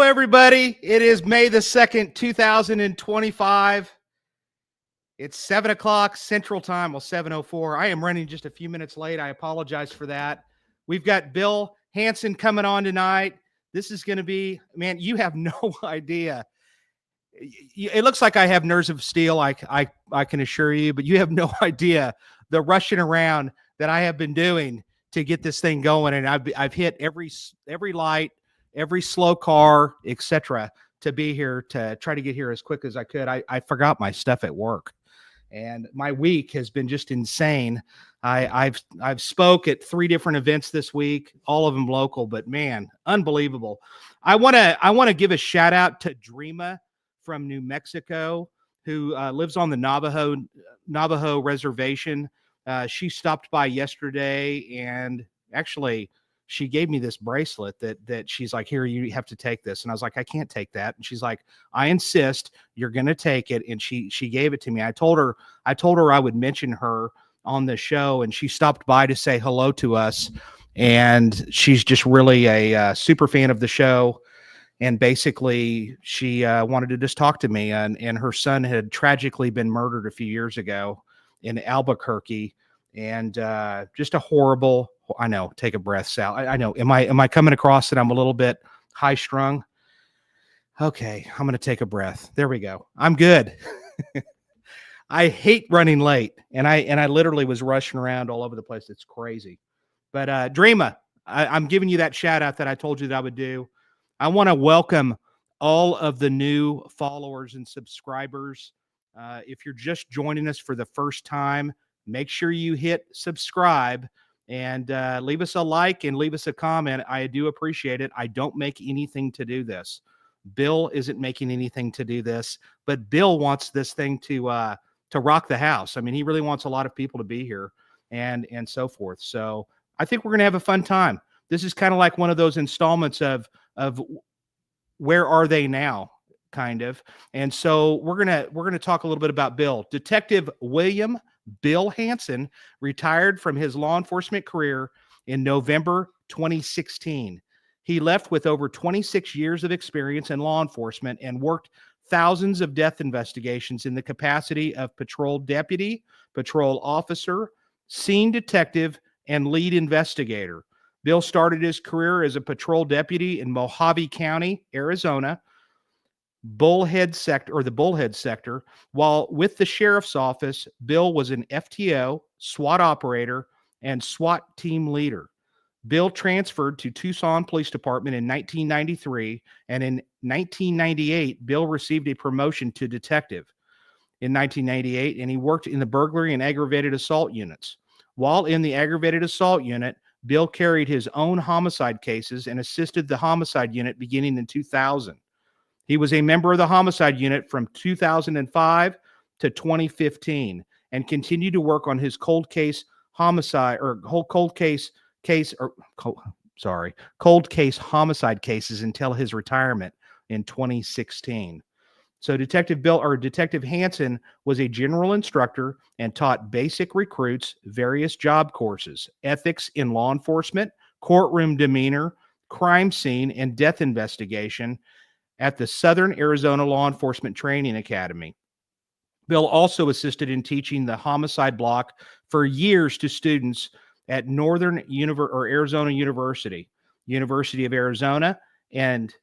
everybody. It is May the 2nd, 2025. It's 7 o'clock Central Time, well, 7:04. I am running just a few minutes late. I apologize for that. We've got Bill Hanson coming on tonight. This is going to be, man, you have no idea. It looks like I have nerves of steel, I can assure you, but you have no idea the rushing around that I have been doing to get this thing going. And I've hit every light, every slow car, etc., to be here, to try to get here as quick as I could. I forgot my stuff at work, and my week has been just insane. I've spoke at 3 different events this week, all of them local, but man, unbelievable. I want to give a shout out to Dreama from New Mexico, who lives on the Navajo reservation. She stopped by yesterday, and actually she gave me this bracelet that she's like, here, you have to take this. And I was like, I can't take that. And she's like, I insist, you're going to take it. And she gave it to me. I told her I would mention her on the show, and she stopped by to say hello to us. And she's just really a super fan of the show. And basically she wanted to just talk to me, and her son had tragically been murdered a few years ago in Albuquerque. And just a horrible, I know, take a breath, Sal. I know. Am I coming across that I'm a little bit high strung? Okay, I'm going to take a breath. There we go. I'm good. I hate running late, and I literally was rushing around all over the place. It's crazy. But Dreama, I'm giving you that shout out that I told you that I would do. I want to welcome all of the new followers and subscribers. If you're just joining us for the first time, make sure you hit subscribe and leave us a like and leave us a comment. I do appreciate it. I don't make anything to do this. Bill isn't making anything to do this, but Bill wants this thing to rock the house. I mean, he really wants a lot of people to be here and so forth. So I think we're going to have a fun time. This is kind of like one of those installments of Where Are They Now, kind of. And so we're gonna talk a little bit about Bill. Detective William Bill Hanson retired from his law enforcement career in November 2016. He left with over 26 years of experience in law enforcement and worked thousands of death investigations in the capacity of patrol deputy, patrol officer, scene detective, and lead investigator. Bill started his career as a patrol deputy in Mohave County, Arizona, Bullhead Sector, or the Bullhead Sector. While with the sheriff's office, Bill was an FTO, SWAT operator, and SWAT team leader. Bill transferred to Tucson Police Department in 1993, and in 1998, Bill received a promotion to detective in 1998, and he worked in the Burglary and Aggravated Assault Units. While in the Aggravated Assault Unit, Bill carried his own homicide cases and assisted the Homicide Unit beginning in 2000. He was a member of the Homicide Unit from 2005 to 2015 and continued to work on his Cold Case Homicide cases until his retirement in 2016. So Detective Hanson was a general instructor and taught basic recruits various job courses, ethics in law enforcement, courtroom demeanor, crime scene, and death investigation at the Southern Arizona Law Enforcement Training Academy. Bill also assisted in teaching the homicide block for years to students at Arizona University of Arizona, and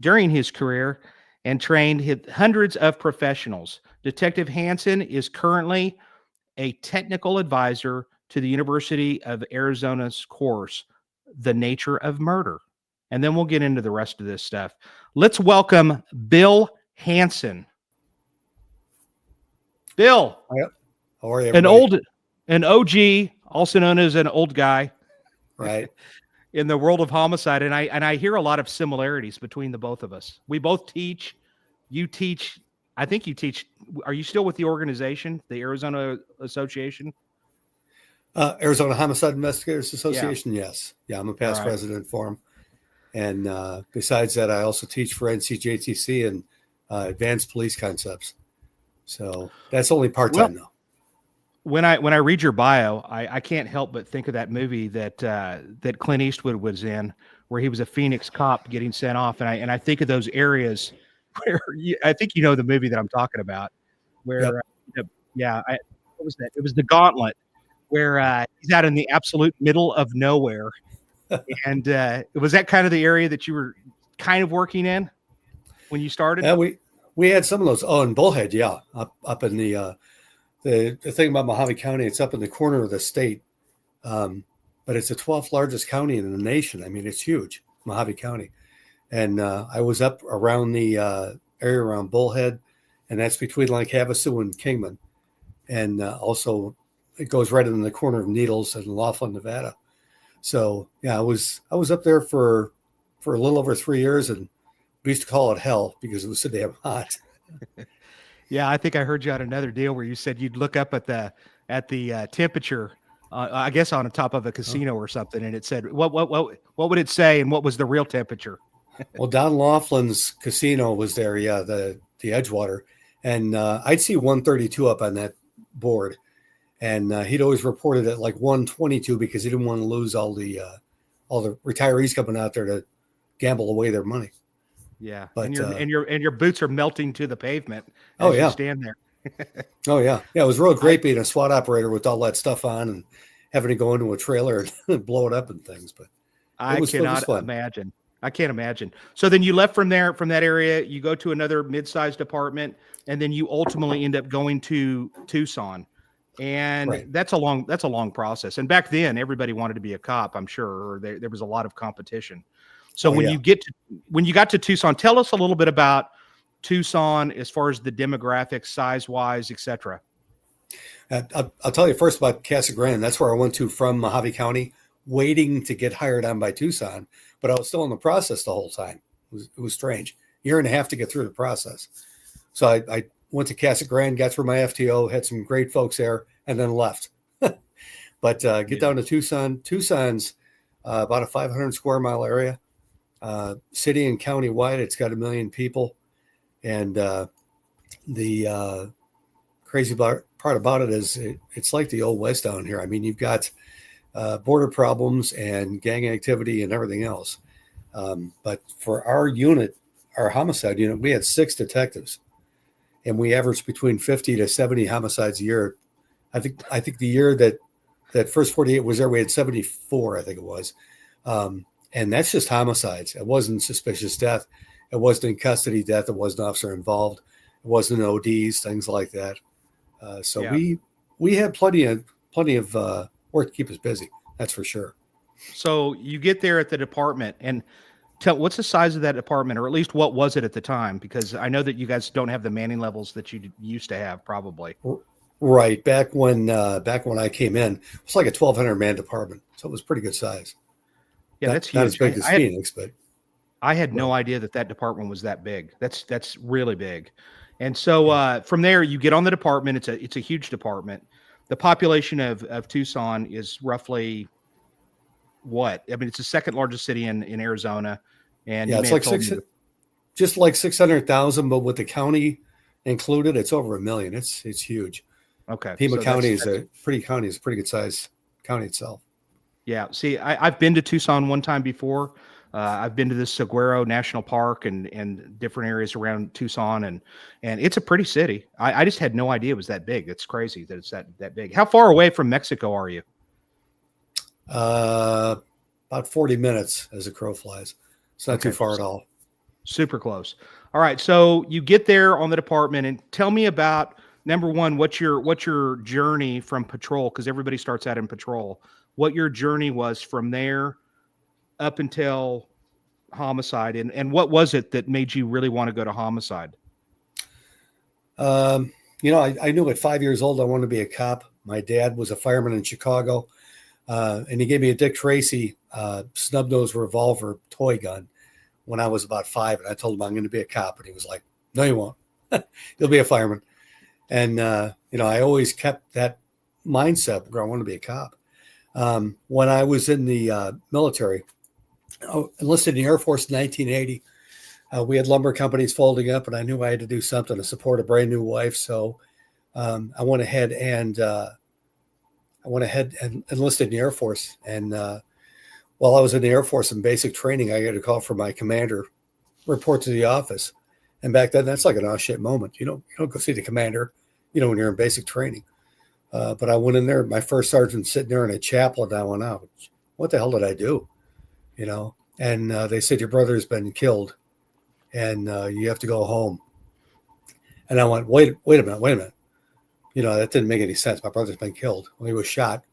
during his career, and trained hundreds of professionals. Detective Hanson is currently a technical advisor to the University of Arizona's course, The Nature of Murder. And then we'll get into the rest of this stuff. Let's welcome Bill Hanson. Bill. How are you, everybody? An OG, also known as an old guy. Right. In the world of homicide, and I hear a lot of similarities between the both of us. We both teach. You teach. I think you teach. Are you still with the organization, the Arizona Association? Arizona Homicide Investigators Association. Yeah. Yes. Yeah, I'm a past president for them. And besides that, I also teach for NCJTC and advanced police concepts. So that's only part-time though. When I read your bio, I can't help but think of that movie that Clint Eastwood was in, where he was a Phoenix cop getting sent off. And I think of those areas where I think you know the movie that I'm talking about, Yep. where what was that? It was The Gauntlet, where he's out in the absolute middle of nowhere. And was that kind of the area that you were kind of working in when you started? Yeah, we had some of those. Oh, in Bullhead, yeah, up in the thing about Mohave County, it's up in the corner of the state, but it's the 12th largest county in the nation. I mean, it's huge, Mohave County. And I was up around the area around Bullhead, and that's between like Havasu and Kingman, and also it goes right in the corner of Needles and Laughlin, Nevada. So yeah, I was up there for a little over 3 years, and we used to call it hell because it was so damn hot. Yeah, I think I heard you on another deal where you said you'd look up at the temperature, I guess on the top of a casino or something, and it said what would it say, and what was the real temperature? Well, Don Laughlin's casino was there, yeah, the Edgewater, and I'd see 132 up on that board, and he'd always reported at like 122 because he didn't want to lose all the retirees coming out there to gamble away their money. Yeah, but, and your boots are melting to the pavement as you stand there. Oh yeah, it was real great being a SWAT operator with all that stuff on and having to go into a trailer and blow it up and things. But I cannot imagine. I can't imagine. So then you left from that area, you go to another mid-sized department, and then you ultimately end up going to Tucson. And right. that's a long process. And back then everybody wanted to be a cop, I'm sure, or there was a lot of competition. So when you got to Tucson, tell us a little bit about Tucson as far as the demographics, size-wise, et cetera. I'll tell you first about Casa Grande. That's where I went to from Mohave County, waiting to get hired on by Tucson, but I was still in the process the whole time. It was strange. Year and a half to get through the process. So I went to Casa Grande, got through my FTO, had some great folks there, and then left. But get down to Tucson. Tucson's about a 500 square mile area. City and county wide, it's got 1 million people. And the crazy part about it is it's like the old West down here. I mean, you've got border problems and gang activity and everything else. But for our unit, our homicide unit, we had 6 detectives, and we averaged between 50 to 70 homicides a year. I think the year that first 48 was there, we had 74, I think it was. And that's just homicides. It wasn't suspicious death. It wasn't in custody death. It wasn't officer involved. It wasn't ODs, things like that. We had plenty of work to keep us busy. That's for sure. So you get there at the department, and what's the size of that department, or at least what was it at the time? Because I know that you guys don't have the manning levels that you used to have, probably. Right. Back when I came in, it was like a 1,200 man department, so it was pretty good size. Yeah, that's huge. Not as big as Phoenix, but I had no idea that department was that big. That's really big. And so from there, you get on the department. It's a huge department. The population of Tucson is roughly what? I mean, it's the second largest city in Arizona. And yeah, it's like just like 600,000, but with the county included, it's over 1 million. It's huge. Okay. Pima County is a pretty good size county itself. Yeah. See, I've been to Tucson one time before. I've been to the Saguaro National Park and different areas around Tucson, and it's a pretty city. I just had no idea it was that big. It's crazy that it's that big. How far away from Mexico are you? About 40 minutes as a crow flies. It's not too far at all. Super close. All right. So you get there on the department, and tell me about, number one, what's your journey from patrol? Because everybody starts out in patrol. What your journey was from there up until homicide, and what was it that made you really want to go to homicide? I knew at 5 years old I wanted to be a cop. My dad was a fireman in Chicago, and he gave me a Dick Tracy snub-nosed revolver toy gun when I was about 5, and I told him I'm going to be a cop, and he was like, "No, you won't. You'll be a fireman." And I always kept that mindset where I want to be a cop. When I was in the military, I enlisted in the Air Force in 1980. We had lumber companies folding up, and I knew I had to do something to support a brand new wife. So I went ahead and enlisted in the Air Force. And while I was in the Air Force in basic training, I got a call from my commander, report to the office. And back then, that's like an oh shit moment. You don't go see the commander, when you're in basic training. But I went in there, my first sergeant sitting there in a chapel, and I went out. What the hell did I do? And they said, your brother's been killed and you have to go home. And I went, wait a minute. That didn't make any sense. My brother's been killed. Well, he was shot.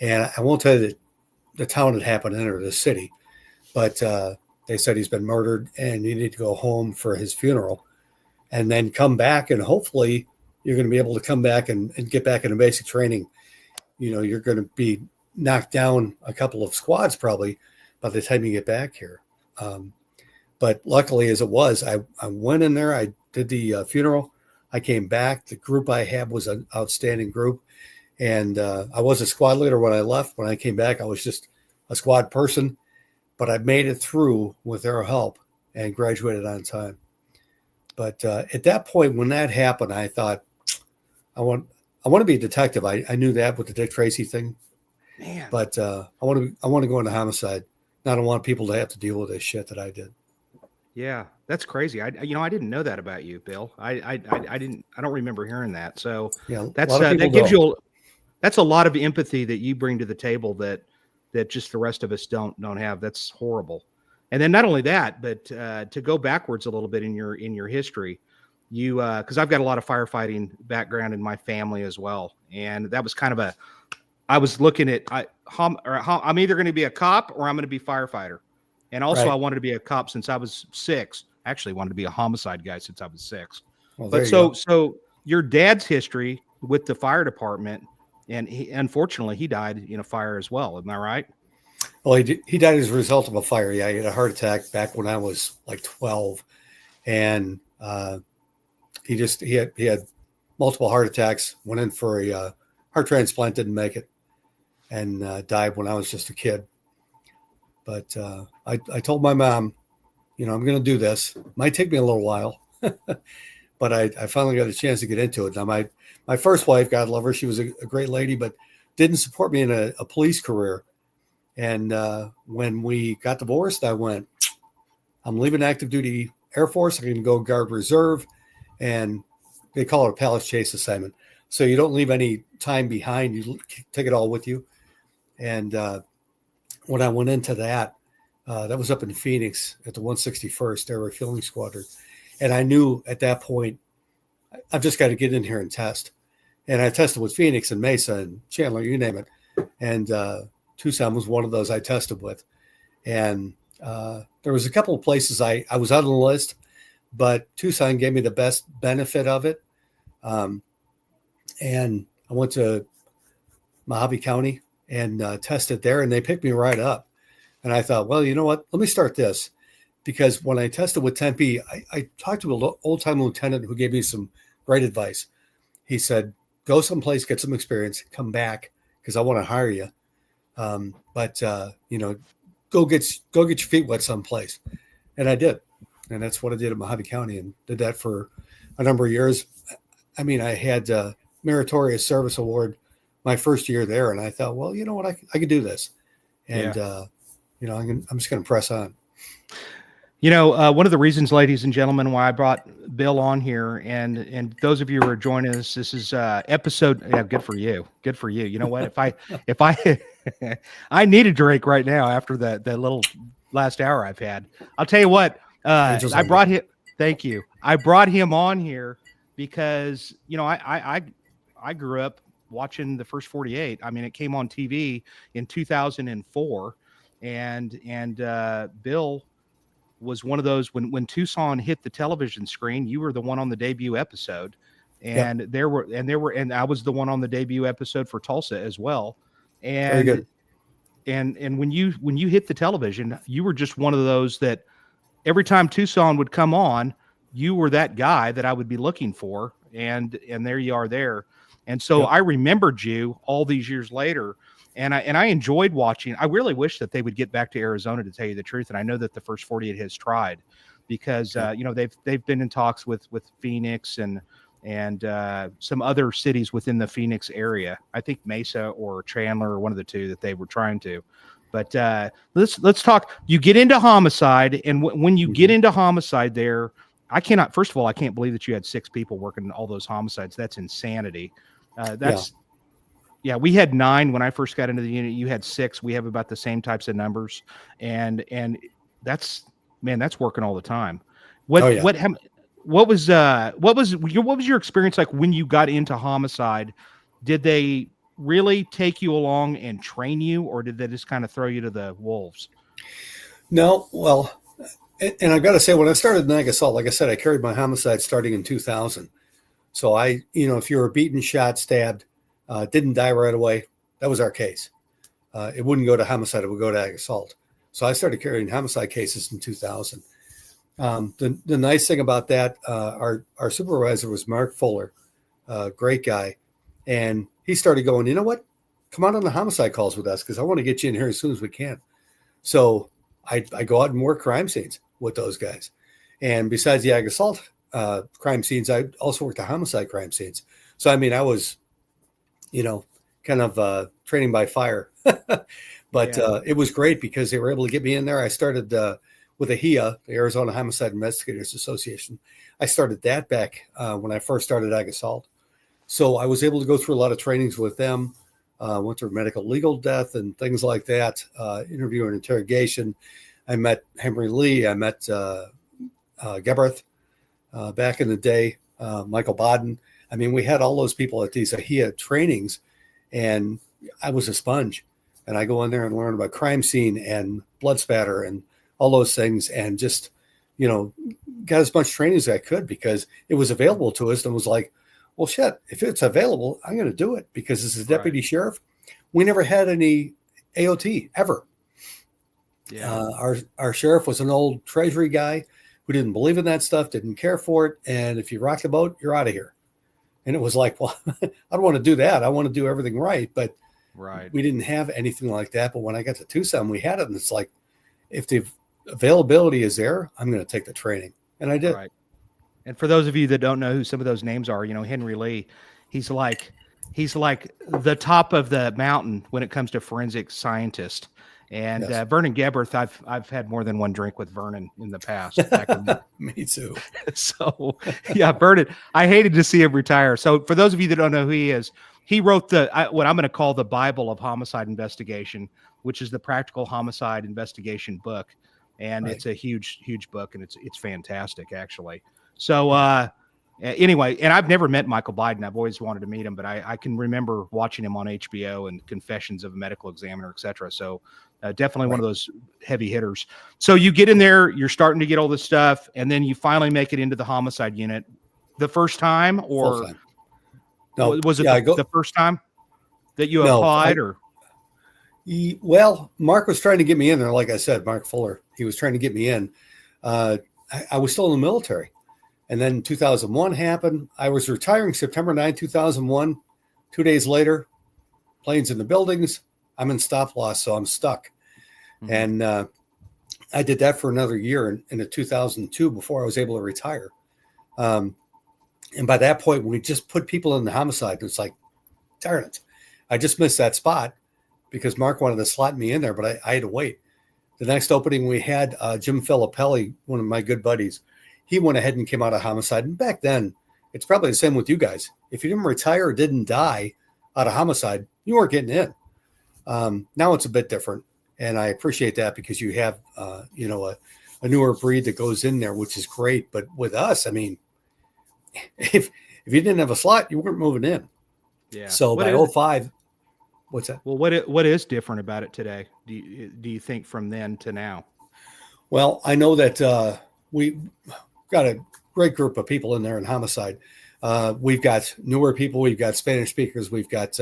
And I won't tell you the town it happened in or the city, but they said he's been murdered and you need to go home for his funeral and then come back. And hopefully you're going to be able to come back and get back into basic training. You're going to be knocked down a couple of squads probably by the time you get back here. But luckily as it was, I went in there, I did the funeral. I came back. The group I had was an outstanding group. And I was a squad leader when I left. When I came back, I was just a squad person. But I made it through with their help and graduated on time. But at that point, when that happened, I thought, I want to be a detective. I knew that with the Dick Tracy thing. Man. But I want to go into homicide. I don't want people to have to deal with this shit that I did. Yeah, that's crazy. I didn't know that about you, Bill. I don't remember hearing that. So yeah, that gives you that's a lot of empathy that you bring to the table that just the rest of us don't have. That's horrible. And then not only that, but to go backwards a little bit in your history, you because I've got a lot of firefighting background in my family as well, and that was kind of I was looking at I'm either going to be a cop or I'm going to be firefighter. And also right. I wanted to be a cop since I was 6. I actually wanted to be a homicide guy since I was 6. Well, but so your dad's history with the fire department, and unfortunately he died in a fire as well. Am I right? Well, he died as a result of a fire. Yeah, he had a heart attack back when I was like 12. And he had multiple heart attacks, went in for a heart transplant, didn't make it, and died when I was just a kid. But I told my mom, I'm going to do this. Might take me a little while, but I finally got a chance to get into it. Now, my first wife, God love her, she was a great lady, but didn't support me in a police career. And when we got divorced, I went, I'm leaving active duty Air Force. I'm going to go Guard Reserve. And they call it a Palace Chase assignment. So you don't leave any time behind. You take it all with you. And when I went into that was up in Phoenix at the 161st Air Refueling Squadron. And I knew at that point, I've just got to get in here and test. And I tested with Phoenix and Mesa and Chandler, you name it. And Tucson was one of those I tested with. And there was a couple of places I was out on the list, but Tucson gave me the best benefit of it. And I went to Mohave County and tested there, and they picked me right up. And I thought, well, you know what? Let me start this. Because when I tested with Tempe, I talked to an old-time lieutenant who gave me some great advice. He said, go someplace, get some experience, come back, because I want to hire you. But go get your feet wet someplace. And I did. And that's what I did at Mohave County, and did that for a number of years. I mean, I had a Meritorious Service Award my first year there, and I thought, well, you know what, I could do this. And, I'm just going to press on. One of the reasons, ladies and gentlemen, why I brought Bill on here, and those of you who are joining us, this is episode. Yeah, good for you. Good for you. You know what? If I I need a drink right now after that little last hour I've had. I'll tell you what. I brought him. Thank you. I brought him on here because I grew up watching the First 48. I mean, it came on TV in 2004, and Bill was one of those when Tucson hit the television screen. You were the one on the debut episode, and yep. I was the one on the debut episode for Tulsa as well. And very good. And when you hit the television, you were just one of those that every time Tucson would come on, you were that guy that I would be looking for, and there you are there. And so yep. I remembered you all these years later. And I enjoyed watching. I really wish that they would get back to Arizona, to tell you the truth. And I know that the First 48 has tried, because they've been in talks with Phoenix and some other cities within the Phoenix area. I think Mesa or Chandler or one of the two that they were trying to. But let's talk. You get into homicide, and when you get into homicide, there, first of all, I can't believe that you had 6 people working all those homicides. That's insanity. We had 9 when I first got into the unit. You had 6. We have about the same types of numbers, and that's working all the time. What was your experience like when you got into homicide? Did they really take you along and train you, or did they just kind of throw you to the wolves? No, well, and I've got to say, when I started in assault, like I said, I carried my homicide starting in 2000. So if you were beaten, shot, stabbed, didn't die right away, that was our case. It wouldn't go to homicide; it would go to assault. So I started carrying homicide cases in 2000. The nice thing about that, our supervisor was Mark Fuller, great guy, and he started going, you know what? Come out on the homicide calls with us because I want to get you in here as soon as we can. So I go out and work crime scenes with those guys. And besides the ag assault crime scenes, I also worked the homicide crime scenes. So, I mean, I was, kind of training by fire. But it was great because they were able to get me in there. I started with AHIA, the Arizona Homicide Investigators Association. I started that back when I first started ag assault. So I was able to go through a lot of trainings with them, went through medical legal death and things like that, interview and interrogation. I met Henry Lee. I met Geberth back in the day, Michael Bodden. I mean, we had all those people at these AHIA trainings, and I was a sponge. And I go in there and learn about crime scene and blood spatter and all those things, and just, got as much training as I could because it was available to us, and was like, well, shit, if it's available, I'm going to do it because as a deputy sheriff, we never had any AOT ever. Yeah. Our sheriff was an old treasury guy who didn't believe in that stuff, didn't care for it. And if you rock the boat, you're out of here. And it was like, well, I don't want to do that. I want to do everything right. But we didn't have anything like that. But when I got to Tucson, we had it. And it's like, if the availability is there, I'm going to take the training. And I did. Right. And for those of you that don't know who some of those names are, Henry Lee, he's like the top of the mountain when it comes to forensic scientist. And Vernon Geberth, I've had more than one drink with Vernon in the past. Me too. So yeah, Vernon, I hated to see him retire. So for those of you that don't know who he is, he wrote what I'm going to call the Bible of homicide investigation, which is the Practical Homicide Investigation book. And it's a huge, huge book, and it's fantastic, actually. So anyway, and I've never met Michael Biden. I've always wanted to meet him, but I can remember watching him on HBO and Confessions of a Medical Examiner, et cetera. So definitely one of those heavy hitters. So you get in there, you're starting to get all this stuff, and then you finally make it into the homicide unit the first time, or Full time. No, was it the first time that you applied? Well, Mark was trying to get me in there. Like I said, Mark Fuller, he was trying to get me in. I was still in the military. And then 2001 happened. I was retiring September 9, 2001. 2 days later, planes in the buildings. I'm in stop loss, so I'm stuck. Mm-hmm. And I did that for another year in 2002 before I was able to retire. And by that point, we just put people in the homicide. It's like, darn it. I just missed that spot because Mark wanted to slot me in there, but I had to wait. The next opening we had, Jim Filippelli, one of my good buddies, he went ahead and came out of homicide. And back then, it's probably the same with you guys. If you didn't retire or didn't die out of homicide, you weren't getting in. Now it's a bit different. And I appreciate that because you have, a newer breed that goes in there, which is great. But with us, I mean, if you didn't have a slot, you weren't moving in. Yeah. So by 05, what's that? Well, what is different about it today? Do you think from then to now? Well, I know that we got a great group of people in there in homicide. We've got newer people. We've got Spanish speakers. We've got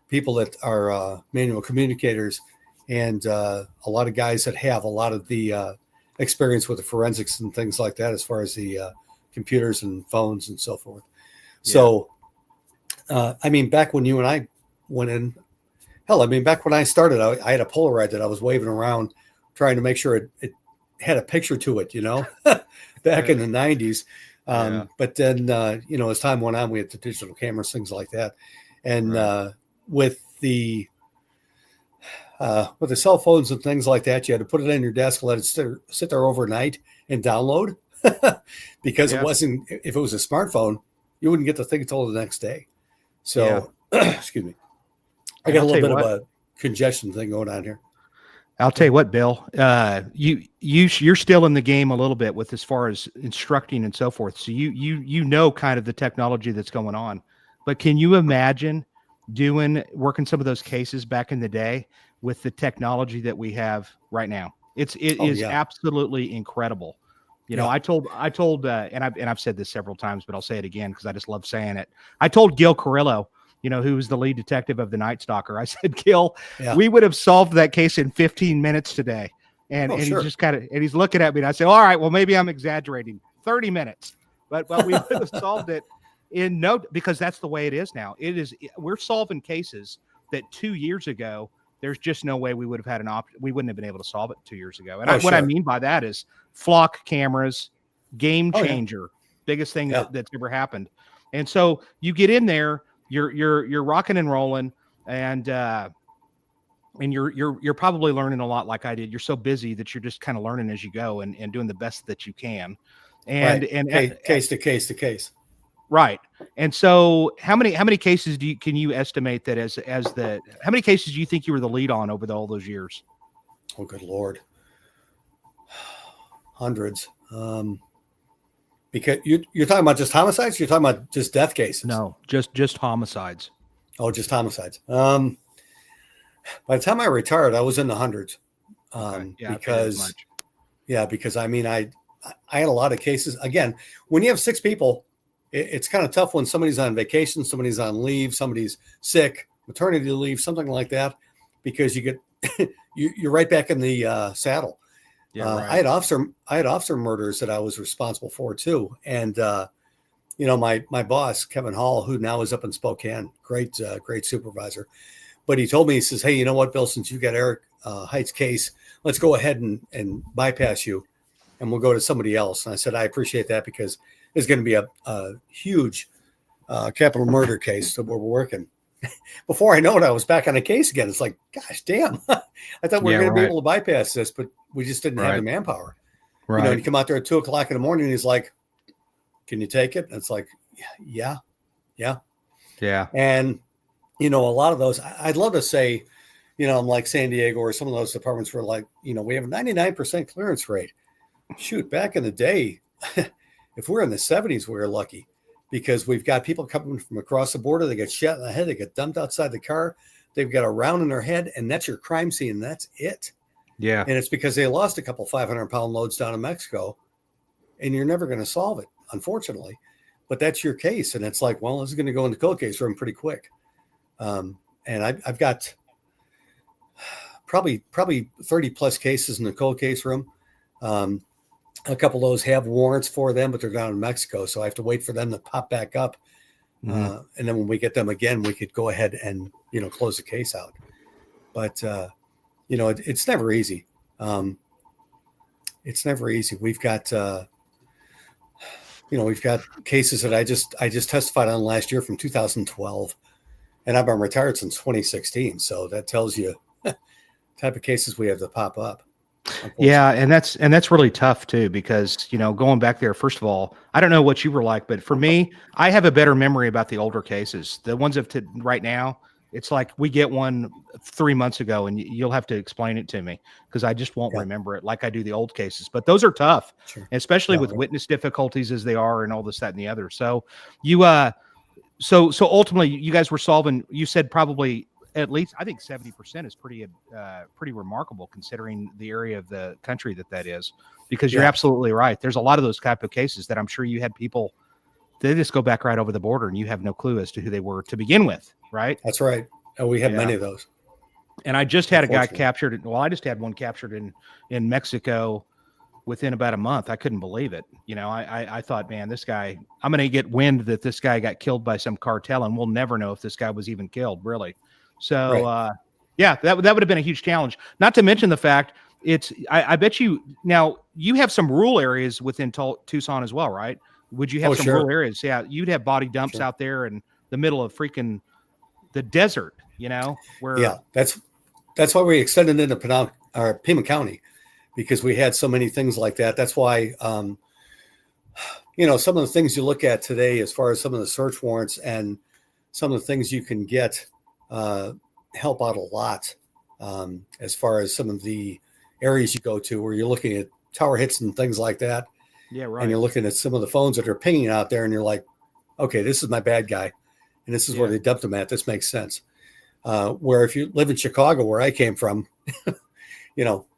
people that are manual communicators, and a lot of guys that have a lot of the experience with the forensics and things like that, as far as the computers and phones and so forth. Yeah. So, I mean, back when you and I went in, back when I started, I had a Polaroid that I was waving around, trying to make sure it had a picture to it, back in the 90s. But then, as time went on, we had the digital cameras, things like that. And with the with the cell phones and things like that, you had to put it on your desk, let it sit there overnight and download because it wasn't, if it was a smartphone, you wouldn't get the thing until the next day. So, excuse me. I got a little bit of a congestion thing going on here. I'll tell you what, Bill, you're still in the game a little bit with as far as instructing and so forth. So you know kind of the technology that's going on, but can you imagine working some of those cases back in the day with the technology that we have right now? It is absolutely incredible. You know, I told, and I've said this several times, but I'll say it again because I just love saying it. I told Gil Carrillo, you know, who was the lead detective of the Night Stalker. I said, Gil, we would have solved that case in 15 minutes today. And he just kind of, and he's looking at me and I said, all right, well, maybe I'm exaggerating, 30 minutes, but we would have solved it in because that's the way it is now. We're solving cases that 2 years ago, there's just no way we would have had we wouldn't have been able to solve it 2 years ago. And what I mean by that is flock cameras, game changer, biggest thing that's ever happened. And so you get in there, you're rocking and rolling, and you're probably learning a lot like I did. You're so busy that you're just kind of learning as you go and doing the best that you can. And case to case. Right. And so how many cases can you estimate that how many cases do you think you were the lead on over all those years? Oh, good Lord. Hundreds. Because you're talking about just homicides? You're talking about just death cases? No, just homicides. Oh, just homicides. By the time I retired, I was in the hundreds. Because I mean, I had a lot of cases. Again, when you have 6 people, it's kind of tough when somebody's on vacation, somebody's on leave, somebody's sick, maternity leave, something like that, because you get you're right back in the saddle. Yeah, right. I had officer murders that I was responsible for too, and you know, my boss Kevin Hall, who now is up in Spokane, great supervisor, but he told me, he says, "Hey, you know what, Bill? Since you got Eric Height's case, let's go ahead and bypass you, and we'll go to somebody else." And I said, "I appreciate that because it's going to be a huge capital murder case that we're working." Before I know it, I was back on a case again. It's like, gosh, damn! I thought we were going to be able to bypass this, but we just didn't have the manpower. Right. You know, you come out there at 2:00 in the morning, and he's like, "Can you take it?" And it's like, yeah. And you know, a lot of those, I'd love to say, you know, I'm like San Diego or some of those departments where, like, you know, we have a 99% clearance rate. Shoot, back in the day, if we're in the 70s, we're lucky. Because we've got people coming from across the border, they get shot in the head, they get dumped outside the car, they've got a round in their head, and that's your crime scene, and that's it. Yeah. And it's because they lost a couple 500-pound loads down in Mexico, and you're never going to solve it, unfortunately. But that's your case, and it's like, well, this is going to go in the cold case room pretty quick. And I've got probably 30-plus cases in the cold case room. A couple of those have warrants for them, but they're down in Mexico. So I have to wait for them to pop back up. And then when we get them again, we could go ahead and, you know, close the case out. But, you know, it's never easy. It's never easy. We've got, you know, we've got cases that I just testified on last year from 2012, and I've been retired since 2016. So that tells you the type of cases we have to pop up. Yeah. And that's really tough too, because, you know, going back there, first of all, I don't know what you were like, but for me, I have a better memory about the older cases. The ones right now, it's like we get one 3 months ago and you'll have to explain it to me because I just won't remember it like I do the old cases. But those are tough, especially with witness difficulties as they are and all this, that, and the other. So so ultimately you guys were solving, you said probably at least, I think 70% is pretty remarkable considering the area of the country that is, because you're absolutely right. There's a lot of those type of cases that I'm sure you had people, they just go back right over the border and you have no clue as to who they were to begin with. Right. That's right. And we have many of those. And I just had a guy captured. Well, I just had one captured in Mexico within about a month. I couldn't believe it. You know, I thought, man, this guy, I'm going to get wind that this guy got killed by some cartel and we'll never know if this guy was even killed, really. So, that would have been a huge challenge. Not to mention the fact I bet you, now you have some rural areas within Tucson as well, right? Would you have some rural areas? Yeah. You'd have body dumps out there in the middle of freaking the desert, you know, where. Yeah, that's that's why we extended into Pima County, because we had so many things like that. That's why, some of the things you look at today, as far as some of the search warrants and some of the things you can get, help out a lot. As far as some of the areas you go to where you're looking at tower hits and things like that. Yeah, right. And you're looking at some of the phones that are pinging out there and you're like, okay, this is my bad guy. And this is where they dumped him at. This makes sense. Where if you live in Chicago, where I came from,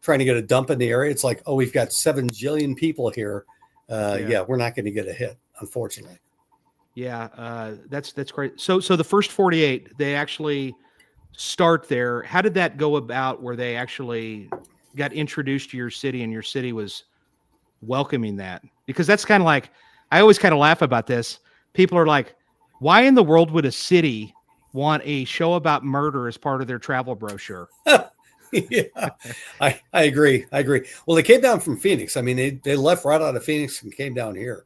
trying to get a dump in the area, it's like, oh, we've got 7 jillion people here. We're not going to get a hit, unfortunately. Yeah, that's great. So the first 48, they actually start there. How did that go about, where they actually got introduced to your city and your city was welcoming that? Because that's kind of like, I always kind of laugh about this. People are like, why in the world would a city want a show about murder as part of their travel brochure? Yeah, I agree. Well, they came down from Phoenix. I mean, they left right out of Phoenix and came down here.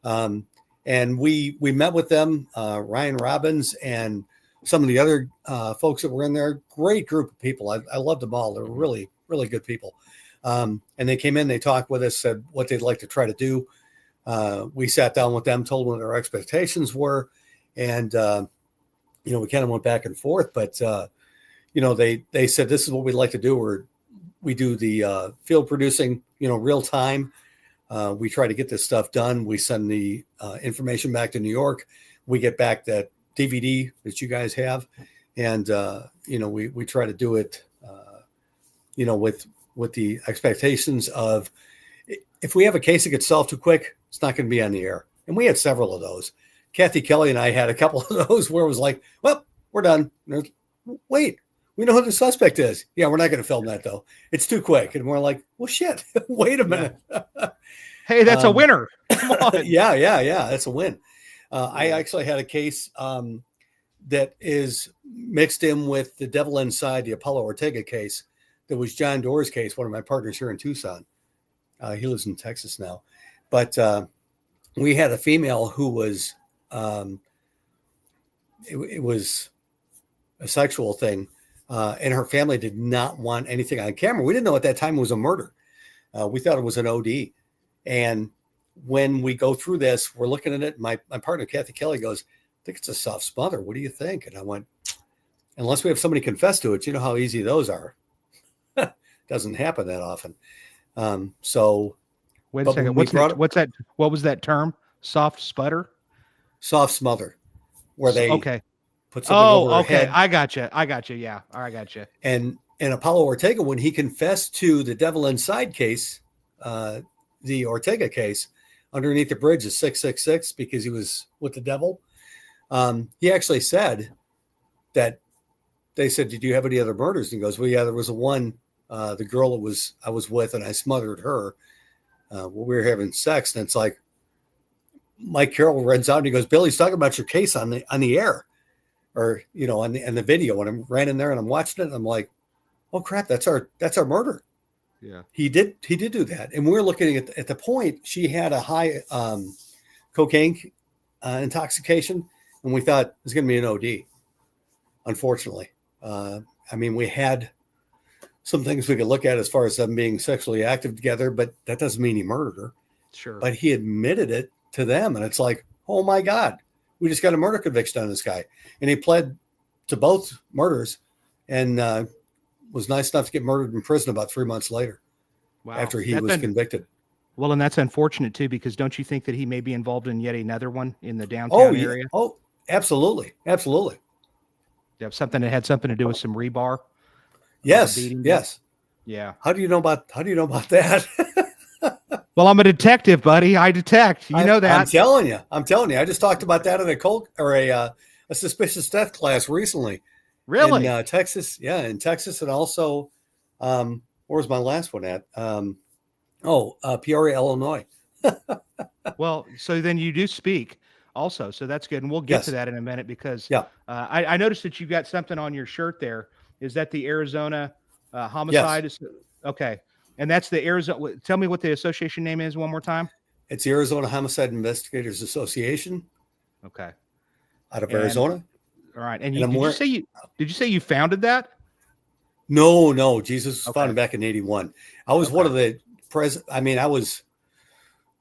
And we met with them, Ryan Robbins and some of the other folks that were in there. Great group of people. I loved them all. They're really, really good people. And they came in, they talked with us, said what they'd like to try to do. We sat down with them, told them what our expectations were. And, we kind of went back and forth, but, they said, this is what we'd like to do. We do the field producing, real time. We try to get this stuff done. We send the information back to New York. We get back that DVD that you guys have. And, we try to do it, with the expectations of, if we have a case that gets solved too quick, it's not going to be on the air. And we had several of those. Kathy Kelly and I had a couple of those where it was like, well, we're done. Wait, we know who the suspect is. Yeah, we're not going to film that though. It's too quick. And we're like, well, shit, wait a minute. Hey, that's a winner. Come on. Yeah. That's a win. I actually had a case that is mixed in with the Devil Inside, the Apollo Ortega case. That was John Doerr's case, one of my partners here in Tucson. He lives in Texas now. But we had a female who was, it was a sexual thing. And her family did not want anything on camera. We didn't know at that time it was a murder. We thought it was an OD. And when we go through this, we're looking at it. My partner, Kathy Kelly, goes, I think it's a soft smother. What do you think? And I went, unless we have somebody confess to it, you know how easy those are. Doesn't happen that often. So wait a second. What's that? What was that term? Soft sputter? Soft smother, where they put something over her head. I got you. Yeah, I got you. And Apollo Ortega, when he confessed to the Devil Inside case, the Ortega case, underneath the bridge is 666 because he was with the devil. He actually said that they said, did you have any other murders? And he goes, well, yeah, there was one. The girl I was with, and I smothered her when we were having sex. And it's like, Mike Carroll runs out and he goes, Billy's talking about your case on the air, or on the video. And I ran in there and I'm watching it, and I'm like, oh crap, that's our murder. Yeah, he did do that. And we're looking at the point she had a high cocaine intoxication, and we thought it was going to be an OD. Unfortunately, we had some things we could look at as far as them being sexually active together, but that doesn't mean he murdered her. Sure. But he admitted it to them. And it's like, oh my God, we just got a murder conviction on this guy. And he pled to both murders and was nice enough to get murdered in prison about 3 months later. Wow. After he was convicted. Well, and that's unfortunate too, because don't you think that he may be involved in yet another one in the downtown area? Oh, absolutely. Absolutely. Yeah, something that had something to do with some rebar. Yes. Yeah. How do you know about that? Well, I'm a detective, buddy. I detect. You know that. I'm telling you. I just talked about that in a suspicious death class recently. Really? In Texas. Yeah, in Texas, and also, where's my last one at? Peoria, Illinois. Well, so then you do speak also, so that's good, and we'll get to that in a minute because I noticed that you got something on your shirt there. Is that the Arizona homicide? Yes. Okay. And that's the Arizona. Tell me what the association name is one more time. It's the Arizona Homicide Investigators Association. Okay. Out of Arizona. All right. And did you say you founded that? No. Jesus was Okay. founded back in 81. I was one of the I was,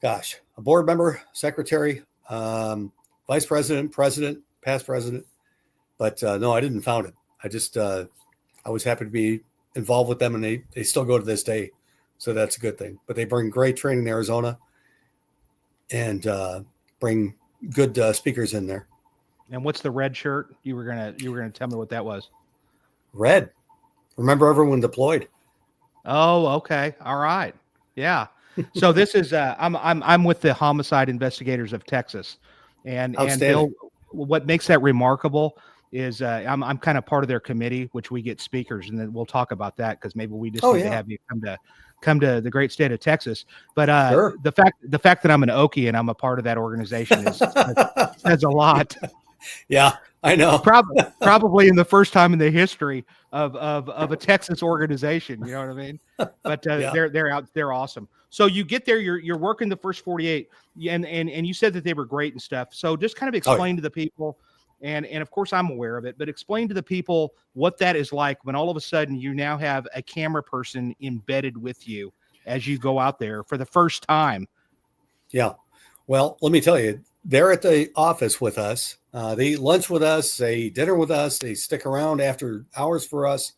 a board member, secretary, vice president, president, past president. But no, I didn't found it. I just, I was happy to be involved with them, and they still go to this day. So that's a good thing. But they bring great training in Arizona and bring good speakers in there. And what's the red shirt? You were gonna tell me what that was. Red. Remember everyone deployed. Oh, okay. All right. Yeah. So this is I'm with the Homicide Investigators of Texas, and Bill, what makes that remarkable is I'm kind of part of their committee, which we get speakers, and then we'll talk about that because maybe we just need to have you come to the great state of Texas. But Sure. the fact that I'm an Okie and I'm a part of that organization says a lot. Yeah, I know. Probably in the first time in the history of a Texas organization, you know what I mean? But they're awesome. So you get there, you're working the first 48, and you said that they were great and stuff. So just kind of explain to the people, and of course I'm aware of it, but explain to the people what that is like when all of a sudden you now have a camera person embedded with you as you go out there for the first time. Yeah. Well, let me tell you, they're at the office with us. They eat lunch with us. They eat dinner with us. They stick around after hours for us.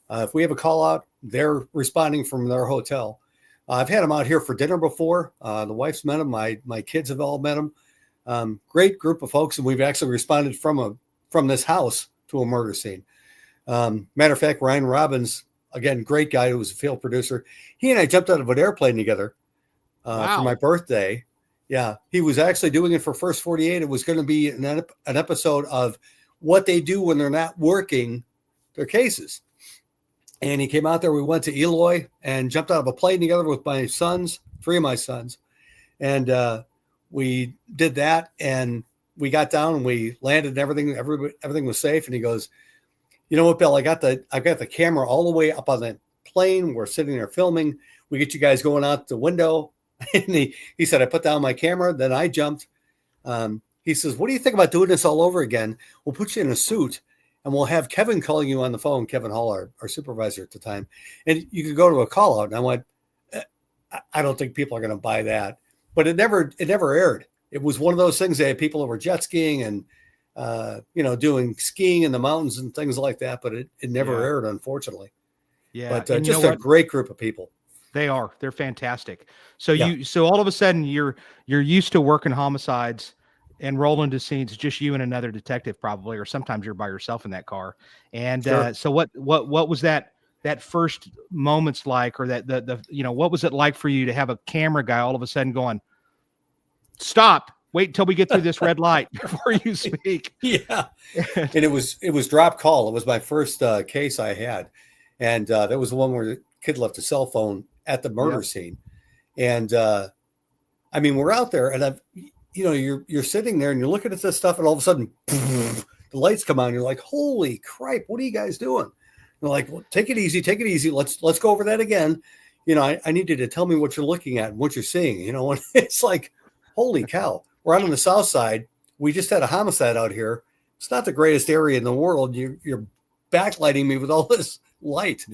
If we have a call out, they're responding from their hotel. I've had them out here for dinner before. The wife's met them. My kids have all met them. Great group of folks, and we've actually responded from this house to a murder scene. Matter of fact, Ryan Robbins, again, great guy who was a field producer. He and I jumped out of an airplane together for my birthday. Yeah, he was actually doing it for First 48. It was going to be an episode of what they do when they're not working their cases. And he came out there. We went to Eloy and jumped out of a plane together with my sons, 3 of my sons. And we did that, and we got down and we landed and everything was safe. And he goes, you know what, Bill, I got the camera all the way up on the plane. We're sitting there filming. We get you guys going out the window. And he said, I put down my camera, then I jumped. He says, what do you think about doing this all over again? We'll put you in a suit and we'll have Kevin calling you on the phone, Kevin Hall, our supervisor at the time. And you could go to a call out. And I went, I don't think people are going to buy that. But it never aired. It was one of those things. They had people that were jet skiing and, doing skiing in the mountains and things like that. But it never aired, unfortunately. Yeah. But just a great group of people. They're fantastic. So so all of a sudden you're used to working homicides and rolling to scenes, just you and another detective probably, or sometimes you're by yourself in that car. And so what was that first moments like, or what was it like for you to have a camera guy all of a sudden going, stop, wait until we get through this red light before you speak? Yeah. And it was drop call. It was my first case I had. And that was the one where the kid left a cell phone at the murder scene. And we're out there, and you're sitting there and you're looking at this stuff, and all of a sudden the lights come on. You're like, holy crap, what are you guys doing? And they're like, well, take it easy. Let's go over that again. I need you to tell me what you're looking at and what you're seeing. And it's like, holy cow, we're out on the south side. We just had a homicide out here. It's not the greatest area in the world. You're backlighting me with all this light.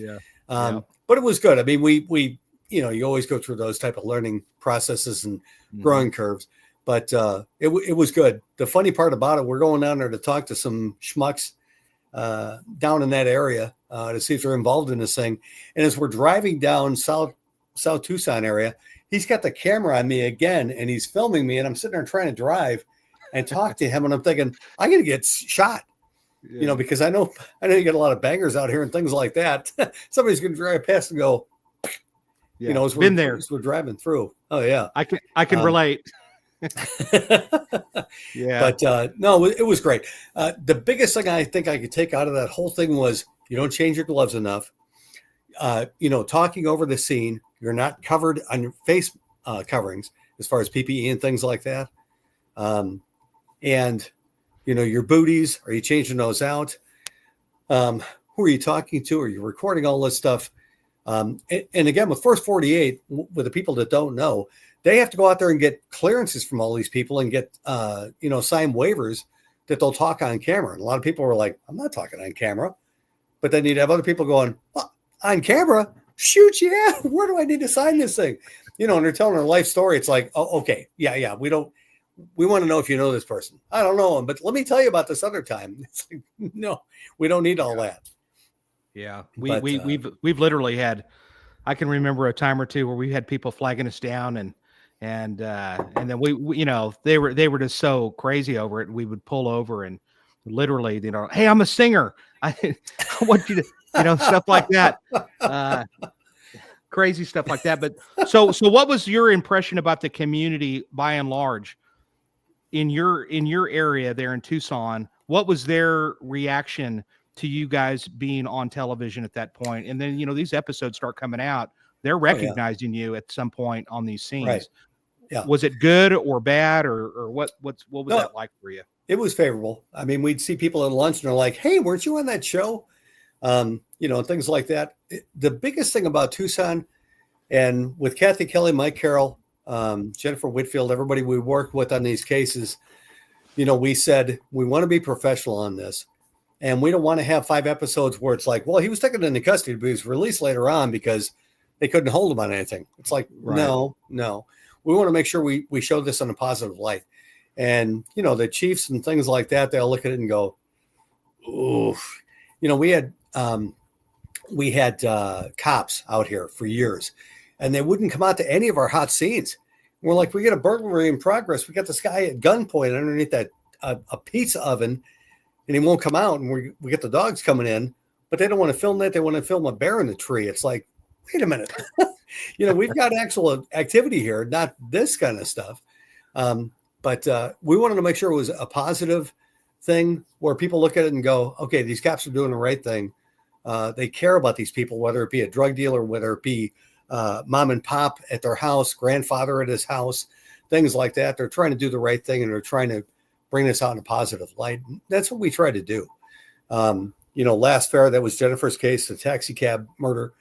But it was good. I mean, we you always go through those type of learning processes and growing curves, but it was good. The funny part about it, we're going down there to talk to some schmucks down in that area to see if they're involved in this thing. And as we're driving down South Tucson area, he's got the camera on me again, and he's filming me, and I'm sitting there trying to drive and talk to him, and I'm thinking, I'm going to get shot. Because I know you get a lot of bangers out here and things like that. Somebody's going to drive past and go, as we're driving through. Oh yeah. I can relate. Yeah. But no, it was great. The biggest thing I think I could take out of that whole thing was you don't change your gloves enough. Talking over the scene, you're not covered on your face coverings as far as PPE and things like that. And your booties, are you changing those out? Who are you talking to? Are you recording all this stuff? And again, with First 48, with the people that don't know, they have to go out there and get clearances from all these people and get, signed waivers that they'll talk on camera. And a lot of people were like, I'm not talking on camera. But then you'd have other people going, well, on camera, shoot, yeah, where do I need to sign this thing? You know, and they're telling their life story. It's like, oh, okay, yeah, we want to know if you know this person. I don't know him, but let me tell you about this other time. It's like, no, we don't need all that. Yeah, we've literally had. I can remember a time or two where we had people flagging us down, and then we you know, they were just so crazy over it. We would pull over and literally, you know, hey, I'm a singer. I want you to, you know, stuff like that. Crazy stuff like that. But so what was your impression about the community by and large in your area there in Tucson? What was their reaction to you guys being on television at that point? And then, you know, these episodes start coming out, they're recognizing you at some point on these scenes. Right. Yeah. Was it good or bad, or what was that like for you? It was favorable. I mean, we'd see people at lunch and they're like, hey, weren't you on that show? You know, things like that. The biggest thing about Tucson, and with Kathy Kelly, Mike Carroll, Jennifer Whitfield, everybody we worked with on these cases, you know, we said, we want to be professional on this. And we don't want to have 5 episodes where it's like, well, he was taken into custody, but he was released later on because they couldn't hold him on anything. It's like, no. We want to make sure we show this in a positive light. And, you know, the chiefs and things like that, they'll look at it and go, oof. You know, we had cops out here for years, and they wouldn't come out to any of our hot scenes. We're like, we get a burglary in progress. We got this guy at gunpoint underneath that a pizza oven, and he won't come out. And we get the dogs coming in, but they don't want to film that. They want to film a bear in the tree. It's like, wait a minute. You know, we've got actual activity here, not this kind of stuff. But we wanted to make sure it was a positive thing where people look at it and go, okay, these cops are doing the right thing. They care about these people, whether it be a drug dealer, whether it be mom and pop at their house, grandfather at his house, things like that. They're trying to do the right thing, and they're trying to bring this out in a positive light. That's what we try to do. You know, last fair, that was Jennifer's case, the taxi cab murder.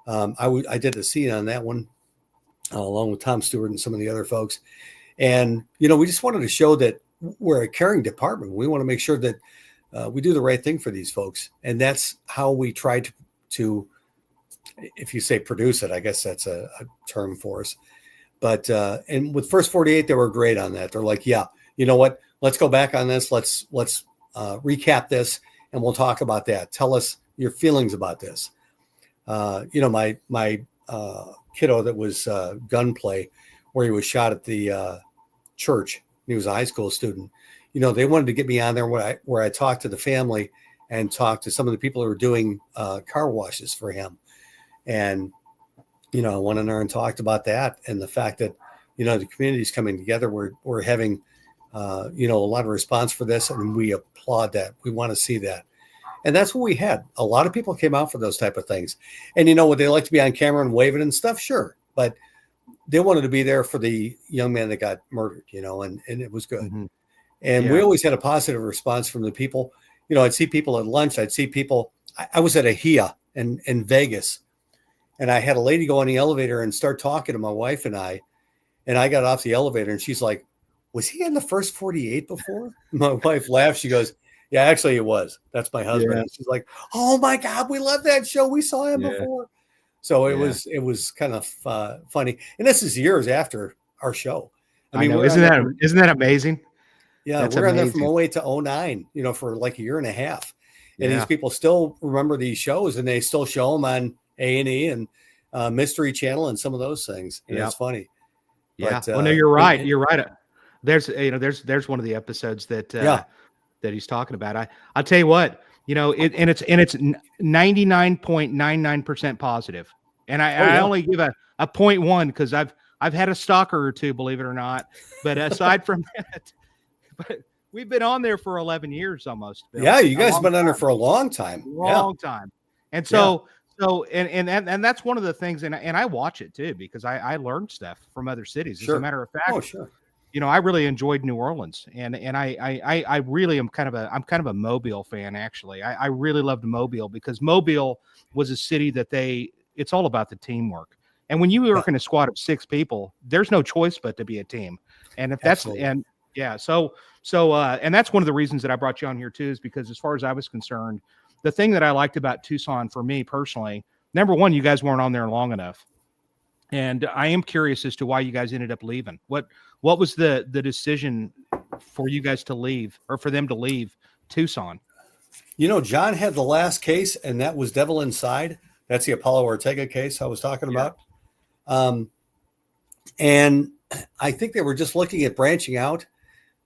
I did a scene on that one along with Tom Stewart and some of the other folks. And, you know, we just wanted to show that we're a caring department. We want to make sure that we do the right thing for these folks. And that's how we try to if you say produce it, I guess that's a term for us. But and with First 48, they were great on that. They're like, yeah, you know what? Let's go back on this. Let's recap this, and we'll talk about that. Tell us your feelings about this. You know, my kiddo that was gunplay, where he was shot at the church. He was a high school student. You know, they wanted to get me on there where I talked to the family and talked to some of the people who were doing car washes for him. And, you know, I went in there and talked about that and the fact that, you know, the community's coming together. We're having, you know, a lot of response for this, and we applaud that. We want to see that. And that's what we had. A lot of people came out for those type of things. And, you know, would they like to be on camera and waving and stuff? Sure. But they wanted to be there for the young man that got murdered, you know, and it was good. Mm-hmm. And we always had a positive response from the people. You know, I'd see people at lunch. I'd see people. I was at a HIA in Vegas, and I had a lady go on the elevator and start talking to my wife and I got off the elevator, and she's like, was he in the First 48 before? My wife laughed. She goes, yeah, actually it was. That's my husband. Yeah. And she's like, oh my God, we love that show. We saw him before. So it was kind of funny. And this is years after our show. I mean, isn't that amazing? Yeah, That's we're amazing. on there from 08 to 09, you know, for like a year and a half. And these people still remember these shows, and they still show them on A&E and Mystery Channel and some of those things. And it's funny. Yeah. But, no, you're right. You're right. There's one of the episodes that that he's talking about. I'll tell you what, you know, it's 99.99% positive. And I only give a 0.1 because I've had a stalker or two, believe it or not. But aside from that, but we've been on there for 11 years almost. Bill. Yeah, you guys have been on there for a long time. Long time. And so and that's one of the things, and I watch it too, because I learned stuff from other cities. As a matter of fact, you know, I really enjoyed New Orleans, and I really am kind of a Mobile fan, actually. I really loved Mobile because Mobile was a city that it's all about the teamwork. And when you work in a squad of 6 people, there's no choice but to be a team. And if that's and that's one of the reasons that I brought you on here too, is because as far as I was concerned, the thing that I liked about Tucson for me personally, number one, you guys weren't on there long enough. And I am curious as to why you guys ended up leaving. What was the decision for you guys to leave, or for them to leave Tucson? John had the last case, and that was Devil Inside. That's the Apollo Ortega case I was talking about. And I think they were just looking at branching out.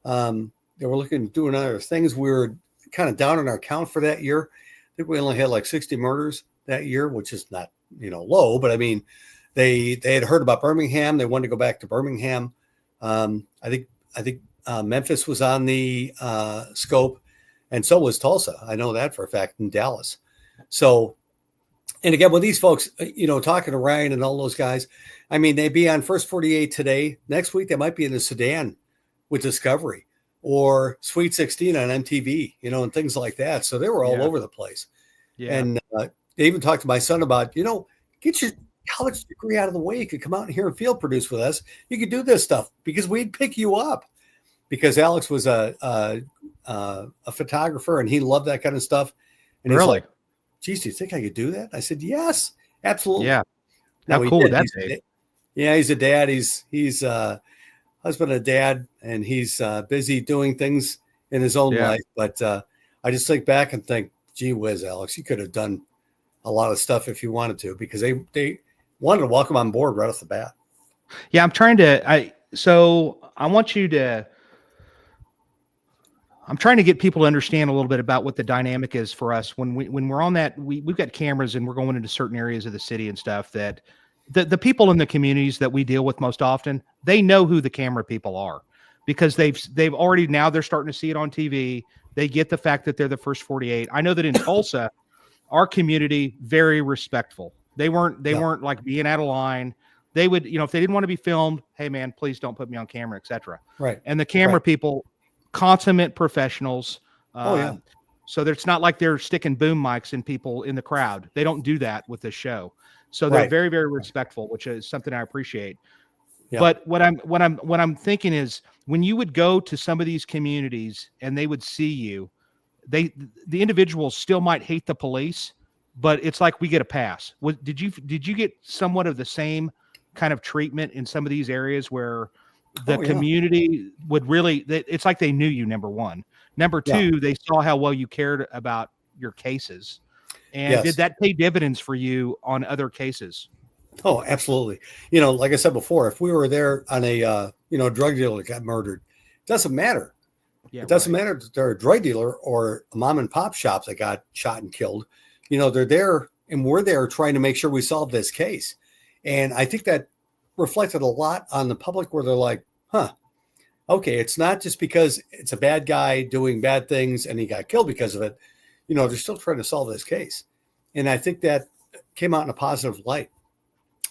They were looking at doing other things. We were kind of down on our count for that year. I think we only had like 60 murders that year, which is not, low, but I mean, they had heard about Birmingham. They wanted to go back to Birmingham. I think Memphis was on the scope, and so was Tulsa. I know that for a fact, in Dallas. So, and again, with these folks, talking to Ryan and all those guys, I mean, they'd be on First 48 today. Next week, they might be in the Sedan with Discovery or Sweet 16 on MTV, and things like that. So they were all over the place. Yeah. And they even talked to my son about, get your college degree out of the way. You could come out here and field produce with us. You could do this stuff because we'd pick you up. Because Alex was a photographer and he loved that kind of stuff. And he's like, geez, do you think I could do that? I said, yes, absolutely. Yeah. How cool would that be? Yeah, he's a dad. He's a husband and dad, and he's busy doing things in his own life. But I just think back and think, gee whiz, Alex, you could have done a lot of stuff if you wanted to, because they wanted to welcome on board right off the bat. Yeah, I'm trying to get people to understand a little bit about what the dynamic is for us when we're on that. We've got cameras and we're going into certain areas of the city and stuff that the people in the communities that we deal with most often, they know who the camera people are, because they've already, now they're starting to see it on TV. They get the fact that they're the First 48. I know that in Tulsa, our community, very respectful. They weren't like being out of line. They would, if they didn't want to be filmed, hey man, please don't put me on camera, etc. Right. And the camera people, consummate professionals. So it's not like they're sticking boom mics in people in the crowd. They don't do that with this show. So they're very, very respectful, which is something I appreciate. Yeah. But what I'm thinking is, when you would go to some of these communities and they would see you, the individuals still might hate the police, but it's like we get a pass. Did you get somewhat of the same kind of treatment in some of these areas where the community would really, it's like they knew you, number one. Number two, they saw how well you cared about your cases. And did that pay dividends for you on other cases? Oh, absolutely. Like I said before, if we were there on a, drug dealer that got murdered, it doesn't matter. Yeah, it doesn't matter if they're a drug dealer or a mom and pop shop that got shot and killed. They're there, and we're there trying to make sure we solve this case. And I think that reflected a lot on the public, where they're like, okay, it's not just because it's a bad guy doing bad things and he got killed because of it. They're still trying to solve this case. And I think that came out in a positive light.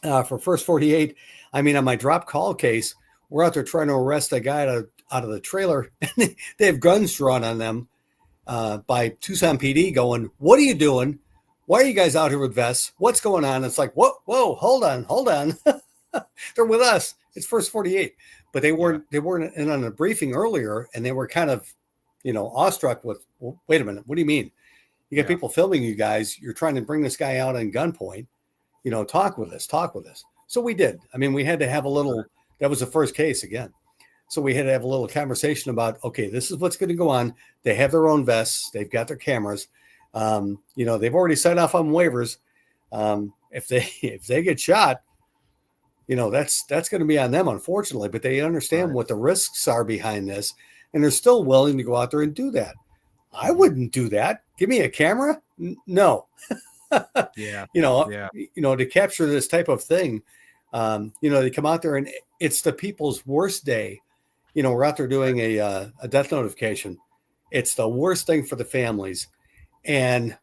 For First 48, I mean, on my drop call case, we're out there trying to arrest a guy out of the trailer, and they have guns drawn on them by Tucson PD going, what are you doing? Why are you guys out here with vests? What's going on? It's like, whoa, hold on. They're with us. It's First 48. But they weren't in on a briefing earlier, and they were kind of, awestruck with, well, wait a minute, what do you mean? You got people filming you guys. You're trying to bring this guy out on gunpoint. Talk with us. So we did. I mean, we had to have a little, that was the first case again. So we had to have a little conversation about, okay, this is what's going to go on. They have their own vests. They've got their cameras. They've already signed off on waivers. If they get shot, that's going to be on them, unfortunately, but they understand what the risks are behind this, and they're still willing to go out there and do that. I wouldn't do that. Give me a camera. No. To capture this type of thing, they come out there, and it's the people's worst day. We're out there doing a death notification. It's the worst thing for the families, and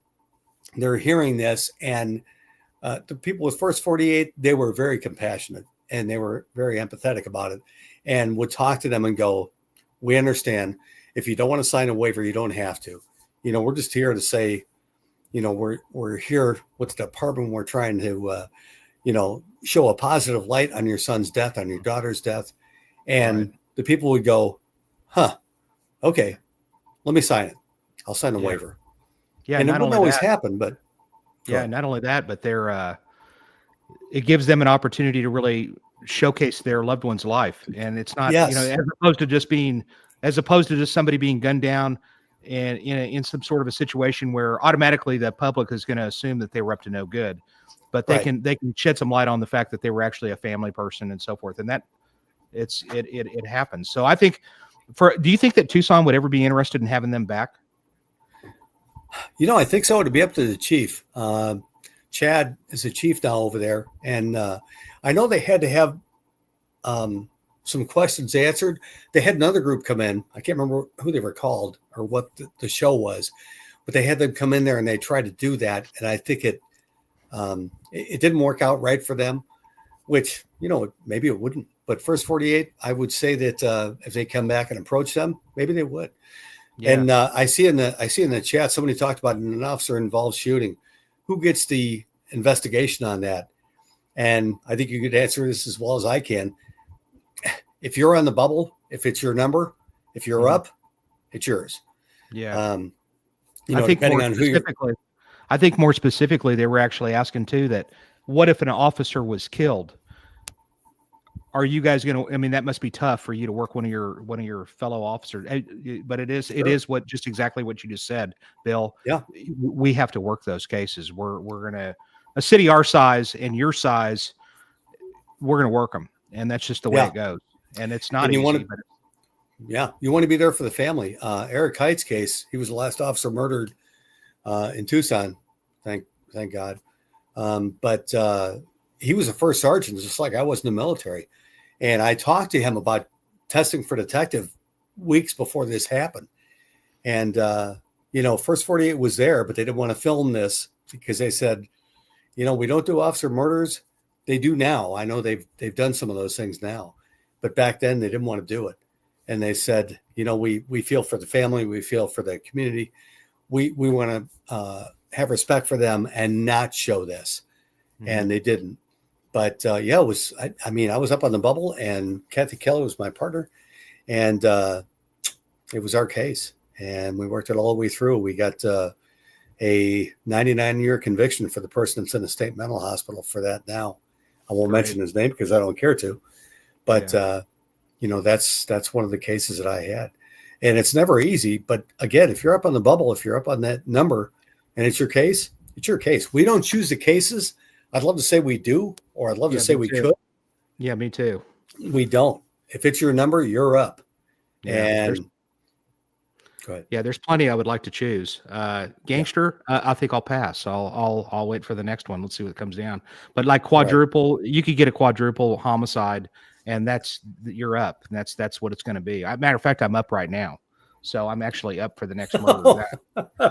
they're hearing this, and the people with First 48, they were very compassionate, and they were very empathetic about it, and would talk to them and go, we understand. If you don't want to sign a waiver, you don't have to. We're just here to say, we're here with the department. We're trying to, show a positive light on your son's death, on your daughter's death. And the people would go, okay, let me sign it. I'll sign a waiver. Yeah, And it not wouldn't only always that. happen, but go Yeah, ahead. not only that, but it gives them an opportunity to really showcase their loved one's life. And it's not, Yes. as opposed to just somebody being gunned down and in some sort of a situation where automatically the public is going to assume that they were up to no good. But Right. they can shed some light on the fact that they were actually a family person and so forth. And that it happens. So I think do you think that Tucson would ever be interested in having them back? I think so. It'd be up to the chief. Chad is a chief now over there. And I know they had to have some questions answered. They had another group come in. I can't remember who they were called or what the show was, but they had them come in there and they tried to do that. And I think it didn't work out right for them, which, maybe it wouldn't. But First 48, I would say that if they come back and approach them, maybe they would. Yeah. And I see in the chat, somebody talked about an officer involved shooting. Who gets the investigation on that? And I think you could answer this as well as I can. If you're on the bubble, if it's your number, if you're up, it's yours. Yeah. I think depending on who you're. I think more specifically, they were actually asking too that what if an officer was killed? Are you guys going to? I mean, that must be tough for you to work one of your fellow officers. But it is just exactly what you just said, Bill. Yeah, we have to work those cases. We're gonna a city our size and your size, we're gonna work them, and that's just the way it goes. And it's not easy. You want to be there for the family. Eric Height's case, he was the last officer murdered in Tucson. Thank God. But he was a first sergeant, just like I was in the military. And I talked to him about testing for detective weeks before this happened. And, First 48 was there, but they didn't want to film this because they said, we don't do officer murders. They do now. I know they've done some of those things now, but back then they didn't want to do it. And they said, we feel for the family. We feel for the community. We want to have respect for them and not show this. Mm-hmm. And they didn't. But it was, I was up on the bubble and Kathy Keller was my partner and it was our case and we worked it all the way through. We got a 99-year conviction for the person that's in the state mental hospital for that now. I won't mention his name because I don't care to, but that's one of the cases that I had and it's never easy. But again, if you're up on the bubble, if you're up on that number and it's your case, it's your case. We don't choose the cases. I'd love to say we do, or I'd love to say we could. Yeah, me too. We don't. If it's your number, you're up. Yeah, and go ahead. Yeah, there's plenty I would like to choose. Gangster, I think I'll pass. I'll wait for the next one. Let's see what comes down. But like quadruple, you could get a quadruple homicide, and you're up. And that's what it's going to be. Matter of fact, I'm up right now, so I'm actually up for the next murder.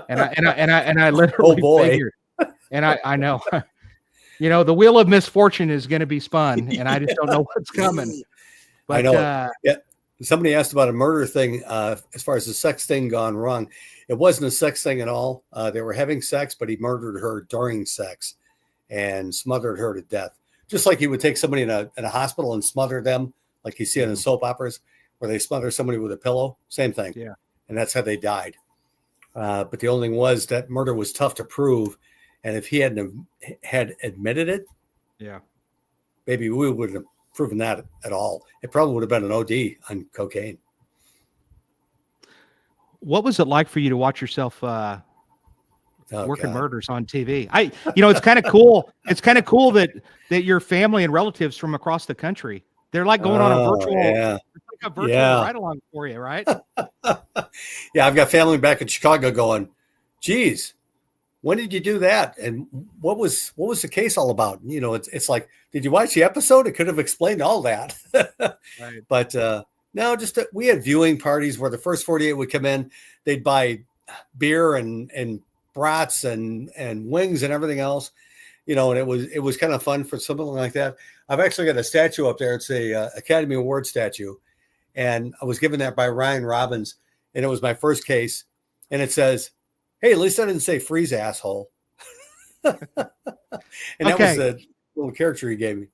and I literally figured, and I know. The wheel of misfortune is going to be spun, and I just don't know what's coming. But, I know. Somebody asked about a murder thing as far as the sex thing gone wrong. It wasn't a sex thing at all. They were having sex, but he murdered her during sex and smothered her to death. Just like he would take somebody in a hospital and smother them, like you see in the soap operas, where they smother somebody with a pillow. Same thing. Yeah. And that's how they died. But the only thing was that murder was tough to prove. And if he hadn't had admitted it, maybe we wouldn't have proven that at all. It probably would have been an OD on cocaine. What was it like for you to watch yourself working murders on TV? It's kind of cool. It's kind of cool that your family and relatives from across the country, they're like going on a virtual ride along for you, right? Yeah, I've got family back in Chicago going, geez, when did you do that? And what was the case all about? It's like, did you watch the episode? It could have explained all that. Right. But no, we had viewing parties where the First 48 would come in. They'd buy beer and brats and wings and everything else, and it was kind of fun for something like that. I've actually got a statue up there. It's a Academy Award statue. And I was given that by Ryan Robbins. And it was my first case. And it says, hey, at least I didn't say freeze, asshole. And that was the little character he gave me.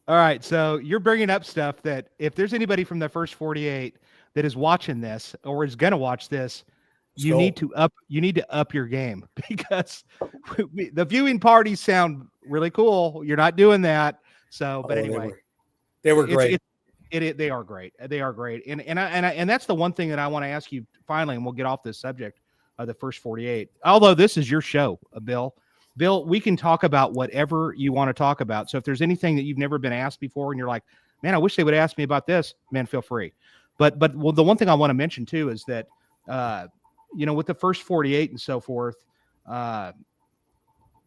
All right. So you're bringing up stuff that if there's anybody from the First 48 that is watching this or is going to watch this, you need to up your game because the viewing parties sound really cool. You're not doing that. So, but anyway, they were great. They are great. They are great. And that's the one thing that I want to ask you finally, and we'll get off this subject of the first 48. Although this is your show, Bill, we can talk about whatever you want to talk about. So if there's anything that you've never been asked before and you're like, man, I wish they would ask me about this, man, feel free. But well, the one thing I want to mention too is that, with the first 48 and so forth,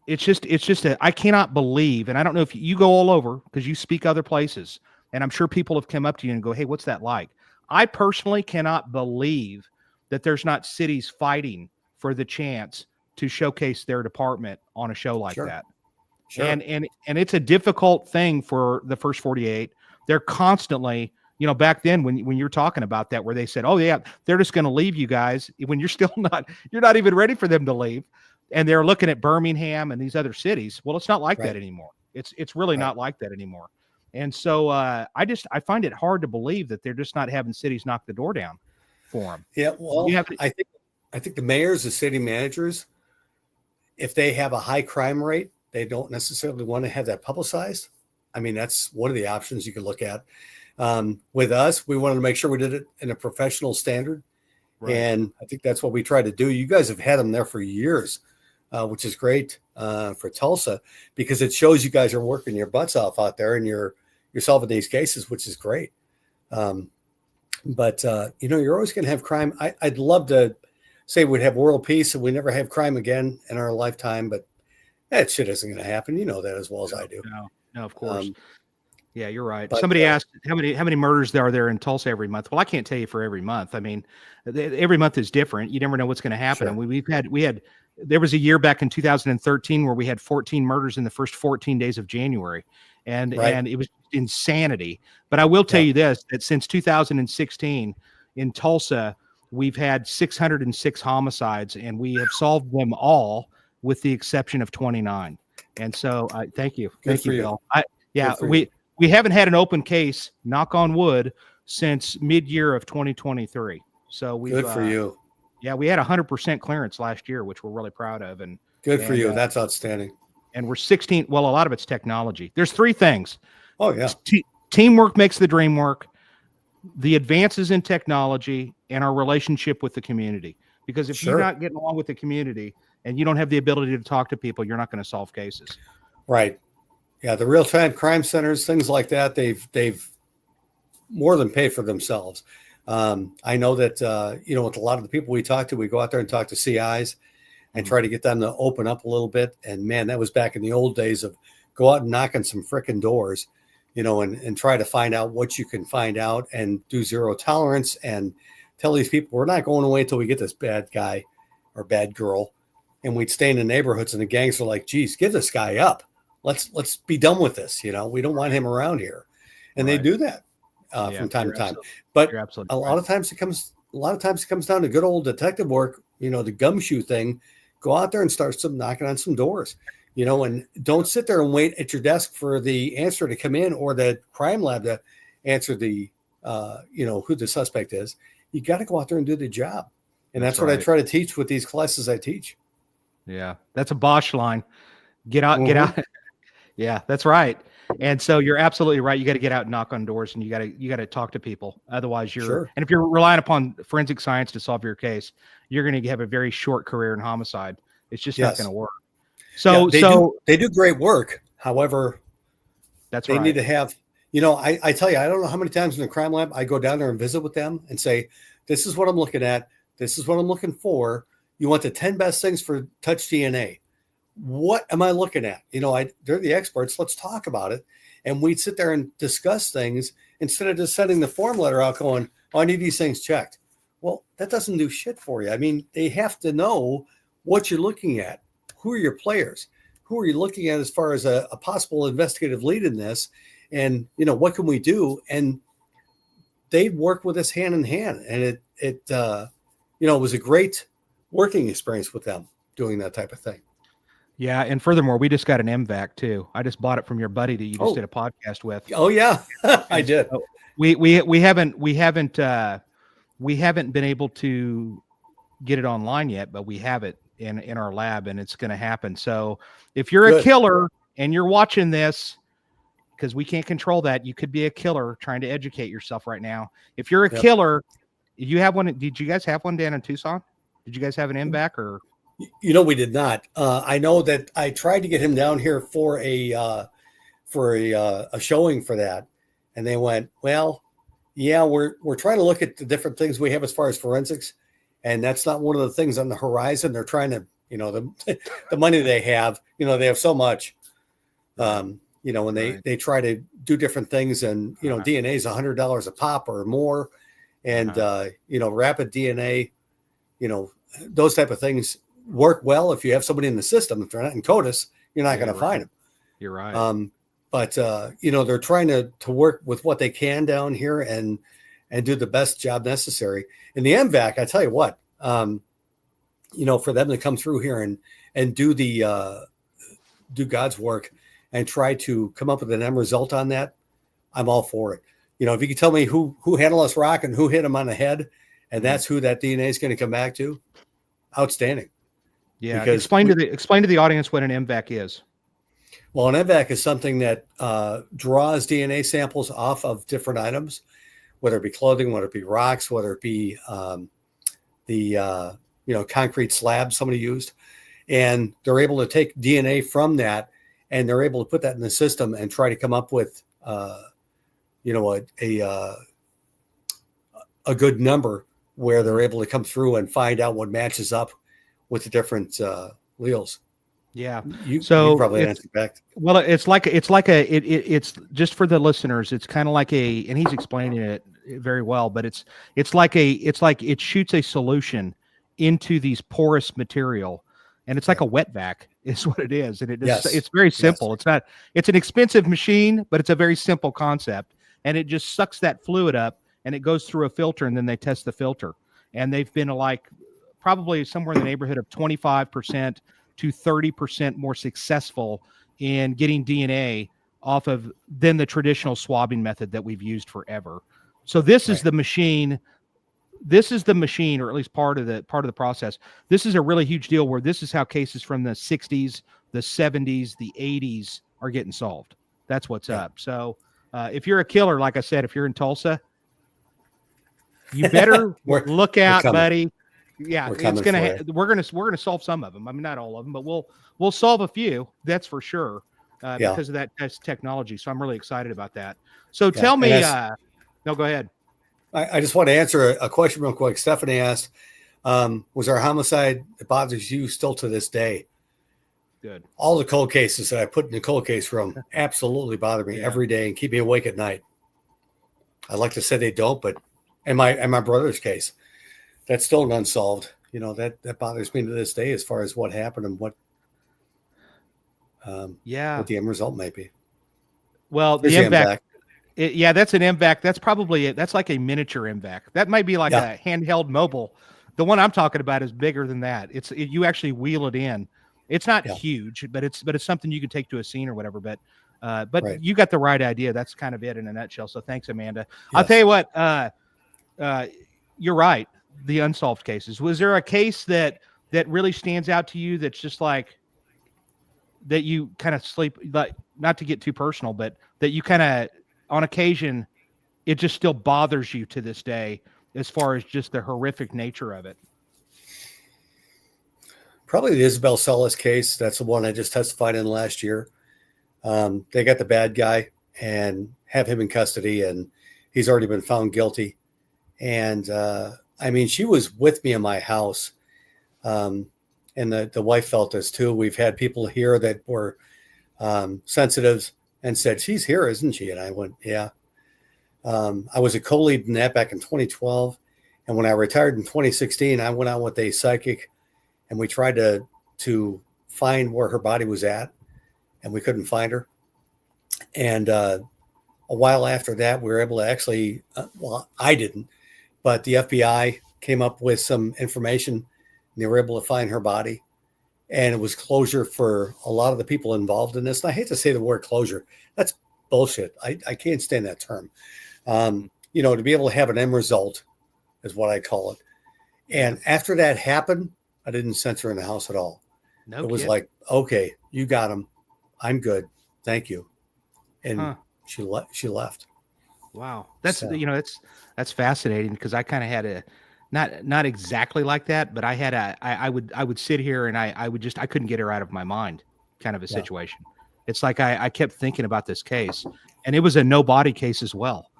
it's just I cannot believe, and I don't know if you go all over because you speak other places, and I'm sure people have come up to you and go, hey, what's that like? I personally cannot believe that there's not cities fighting for the chance to showcase their department on a show like that. Sure. And it's a difficult thing for the first 48. They're constantly, back then when you're talking about that, where they said, oh yeah, they're just going to leave you guys when you're not even ready for them to leave. And they're looking at Birmingham and these other cities. Well, it's not like that anymore. It's really not like that anymore. And so I find it hard to believe that they're just not having cities knock the door down for them. Yeah. Well, I think the mayors, the city managers, if they have a high crime rate, they don't necessarily want to have that publicized. I mean, that's one of the options you could look at. With us, we wanted to make sure we did it in a professional standard. Right. And I think that's what we try to do. You guys have had them there for years, which is great for Tulsa, because it shows you guys are working your butts off out there and you're solving these cases, which is great. But you're always going to have crime. I'd love to say we'd have world peace and we never have crime again in our lifetime, but that shit isn't going to happen. You know that as well as I do. No, of course. Yeah, you're right. But somebody asked how many murders are there in Tulsa every month. Well, I can't tell you for every month. I mean, every month is different. You never know what's going to happen. Sure. And there was a year back in 2013 where we had 14 murders in the first 14 days of January, and it was insanity. But I will tell you this: that since 2016 in Tulsa, we've had 606 homicides, and we have solved them all with the exception of 29. And so, thank you, Bill. We haven't had an open case, knock on wood, since mid-year of 2023. So good for you. Yeah, we had 100% clearance last year, which we're really proud of. And good for you. That's outstanding. And we're 16. Well, a lot of it's technology. There's three things. Oh yeah. Teamwork makes the dream work. The advances in technology and our relationship with the community. Because if you're not getting along with the community and you don't have the ability to talk to people, you're not going to solve cases. Right. Yeah, the real-time crime centers, things like that, they've more than paid for themselves. I know that, with a lot of the people we talk to, we go out there and talk to CIs and try to get them to open up a little bit. And, man, that was back in the old days of go out and knock on some frickin' doors, and try to find out what you can find out and do zero tolerance and tell these people we're not going away until we get this bad guy or bad girl. And we'd stay in the neighborhoods and the gangs are like, geez, give this guy up. Let's be done with this. We don't want him around here. And they do that from time to time. But a lot of times it comes down to good old detective work, the gumshoe thing. Go out there and start knocking on some doors, and don't sit there and wait at your desk for the answer to come in or the crime lab to answer the who the suspect is. You got to go out there and do the job. And that's what I try to teach with these classes I teach. Yeah, that's a Bosch line. Get out. Yeah, that's right. And so you're absolutely right. You got to get out and knock on doors, and you got to talk to people. Otherwise, and if you're relying upon forensic science to solve your case, you're going to have a very short career in homicide. It's just not going to work. So they do great work. However, they need to have. I tell you, I don't know how many times in the crime lab I go down there and visit with them and say, "This is what I'm looking at. This is what I'm looking for. You want the 10 best things for touch DNA." What am I looking at? They're the experts. Let's talk about it. And we'd sit there and discuss things instead of just sending the form letter out going, oh, I need these things checked. Well, that doesn't do shit for you. I mean, they have to know what you're looking at. Who are your players? Who are you looking at as far as a possible investigative lead in this? And, what can we do? And they work with us hand in hand. And it was a great working experience with them doing that type of thing. Yeah, and furthermore, we just got an MVAC too. I just bought it from your buddy that you just did a podcast with. Oh yeah, I did. We haven't been able to get it online yet, but we have it in our lab, and it's going to happen. So if you're Good. a killer and you're watching this, because we can't control that, you could be a killer trying to educate yourself right now. If you're a killer, you have one. Did you guys have one down in Tucson? Did you guys have an MVAC or? We did not. I know that I tried to get him down here for a showing for that, and they went, well, yeah, we're trying to look at the different things we have as far as forensics, and that's not one of the things on the horizon. They're trying to, the money they have, they have so much, when they try to do different things, and DNA is $100 a pop or more, and rapid DNA, those type of things work well if you have somebody in the system. If they're not in CODIS, you're not going to find them. You're right. But they're trying to work with what they can down here and do the best job necessary. In the MVAC, I tell you what, for them to come through here and do do God's work and try to come up with an end result on that, I'm all for it. If you could tell me who handled us rock and who hit him on the head, and that's who that DNA is going to come back to, outstanding. Yeah. Explain to the audience what an MVAC is. Well, an MVAC is something that draws DNA samples off of different items, whether it be clothing, whether it be rocks, whether it be the concrete slab somebody used, and they're able to take DNA from that, and they're able to put that in the system and try to come up with a good number where they're able to come through and find out what matches up with the different alleles. Yeah. You probably answered back. Well, it's just for the listeners. It's kind of like and he's explaining it very well, but it's like it shoots a solution into these porous material, and it's like a wet vac is what it is. And it's very simple. Yes. It's an expensive machine, but it's a very simple concept, and it just sucks that fluid up and it goes through a filter, and then they test the filter, and they've been probably somewhere in the neighborhood of 25% to 30% more successful in getting DNA off of than the traditional swabbing method that we've used forever. So this is the machine. This is the machine, or at least part of the process. This is a really huge deal where this is how cases from the 60s, the 70s, the 80s are getting solved. That's what's up. So if you're a killer, like I said, if you're in Tulsa, you better look out, buddy. Yeah, we're gonna solve some of them. I mean, not all of them, but we'll solve a few. That's for sure, because of that technology. So I'm really excited about that. So tell me, no, go ahead. I just want to answer a question real quick. Stephanie asked, was there a homicide that bothers you still to this day? Good. All the cold cases that I put in the cold case room absolutely bother me every day and keep me awake at night. I'd like to say they don't, but in my brother's case, that's still unsolved. That bothers me to this day as far as what happened and what the end result may be. Well, the MVAC. That's an MVAC. That's probably it. That's like a miniature MVAC. That might be like a handheld mobile. The one I'm talking about is bigger than that. You actually wheel it in. It's not huge, but it's something you can take to a scene or whatever. But you got the right idea. That's kind of it in a nutshell. So thanks, Amanda. Yes. I'll tell you what. You're right. The unsolved cases. Was there a case that really stands out to you that's just like that you kind of sleep, like, not to get too personal, but that you kind of on occasion it just still bothers you to this day as far as just the horrific nature of it? Probably the Isabel Celis case. That's the one I just testified in last year. They got the bad guy and have him in custody, and he's already been found guilty. And she was with me in my house, and the wife felt this too. We've had people here that were sensitive and said, "She's here, isn't she?" And I went, "Yeah." I was a co-lead in that back in 2012, and when I retired in 2016, I went out with a psychic, and we tried to find where her body was at, and we couldn't find her. And a while after that, we were able to actually, I didn't, but the FBI came up with some information, and they were able to find her body. And it was closure for a lot of the people involved in this. And I hate to say the word closure. That's bullshit. I can't stand that term. To be able to have an end result is what I call it. And after that happened, I didn't censor in the house at all. No It was kidding. like, okay, you got him. I'm good. Thank you. And Huh. she left. Wow. That's, So, that's fascinating, because I kind of had a, not exactly like that, but I had I would sit here and I couldn't get her out of my mind, kind of a yeah. situation. It's like, I kept thinking about this case, and it was a no body case as well.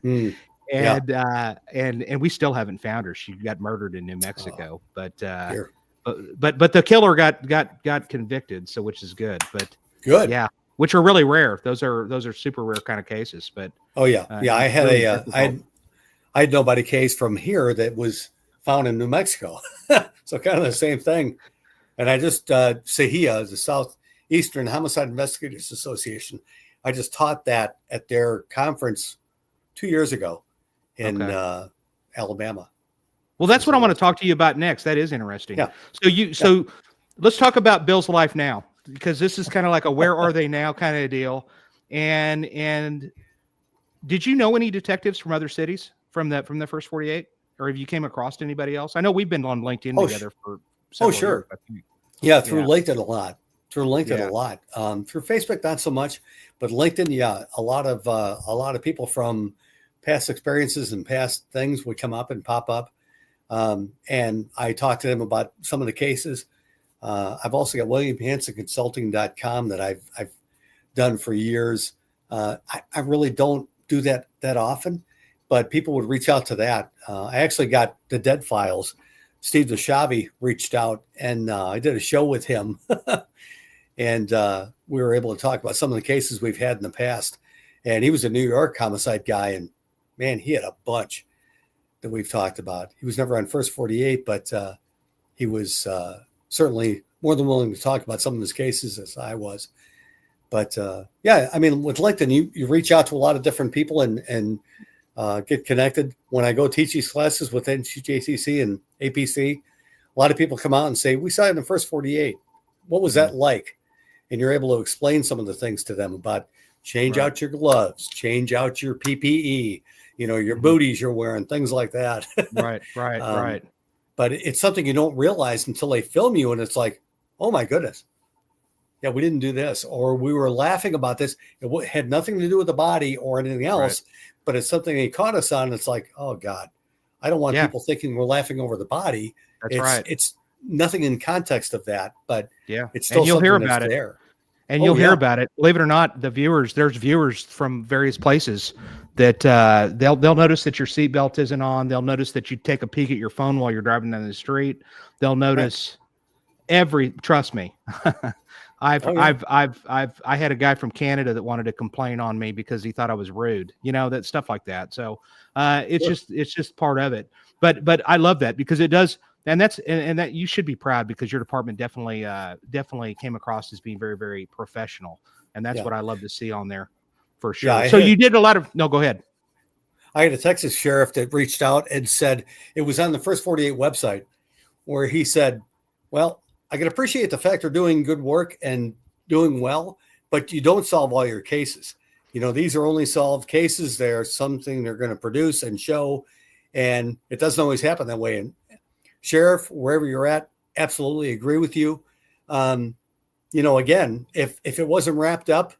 Mm, yeah. And we still haven't found her. She got murdered in New Oh, Mexico, dear. but the killer got convicted. So, which is good, but Good. yeah, which are really rare. Those are super rare kind of cases, but Oh yeah. Yeah. I had really I had nobody case from here that was found in New Mexico. So kind of the same thing. And I just, SAHIA, the Southeastern Homicide Investigators Association, I just taught that at their conference 2 years ago in Alabama. Well, that's what I want to talk to you about next. That is interesting. Yeah. So let's talk about Bill's life now, because this is kind of like a where are they now kind of deal. And did you know any detectives from other cities from the first 48, or have you came across anybody else? I know we've been on LinkedIn together for several sure. years, I think. Yeah, through LinkedIn a lot. Through Facebook, not so much, but LinkedIn, yeah, a lot of people from past experiences and past things would come up and pop up. And I talked to them about some of the cases. I've also got William Hanson Consulting.com that I've done for years. I really don't do that often, but people would reach out to that. I actually got the Dead Files. Steve DeShavi reached out, and I did a show with him. And we were able to talk about some of the cases we've had in the past. And he was a New York homicide guy, and man, he had a bunch that we've talked about. He was never on First 48, but he was certainly more than willing to talk about some of his cases, as I was. But yeah, I mean, with LinkedIn, you reach out to a lot of different people and get connected. When I go teach these classes with NCJCC and APC, a lot of people come out and say, we saw it in the First 48. What was that like? And you're able to explain some of the things to them about change out your gloves, change out your PPE, your booties you're wearing, things like that. Right. But it's something you don't realize until they film you, and it's like, oh my goodness. Yeah, we didn't do this, or we were laughing about this. It had nothing to do with the body or anything else, but it's something they caught us on. It's like, oh God, I don't want people thinking we're laughing over the body. That's right. It's nothing in context of that, but it's still and you'll something hear that's about it there. And you'll hear about it. Believe it or not, there's viewers from various places that they'll notice that your seatbelt isn't on. They'll notice that you take a peek at your phone while you're driving down the street. They'll notice trust me. I had a guy from Canada that wanted to complain on me because he thought I was rude, that stuff like that. So it's just part of it. But I love that, because it does. And that you should be proud, because your department definitely came across as being very, very professional. And that's what I love to see on there, for sure. Yeah, so you did a lot of, no, go ahead. I had a Texas sheriff that reached out and said, it was on the First 48 website, where he said, well, I can appreciate the fact they're doing good work and doing well, but you don't solve all your cases. These are only solved cases. They're something they're going to produce and show, and it doesn't always happen that way. And Sheriff, wherever you're at, absolutely agree with you. Again, if it wasn't wrapped up,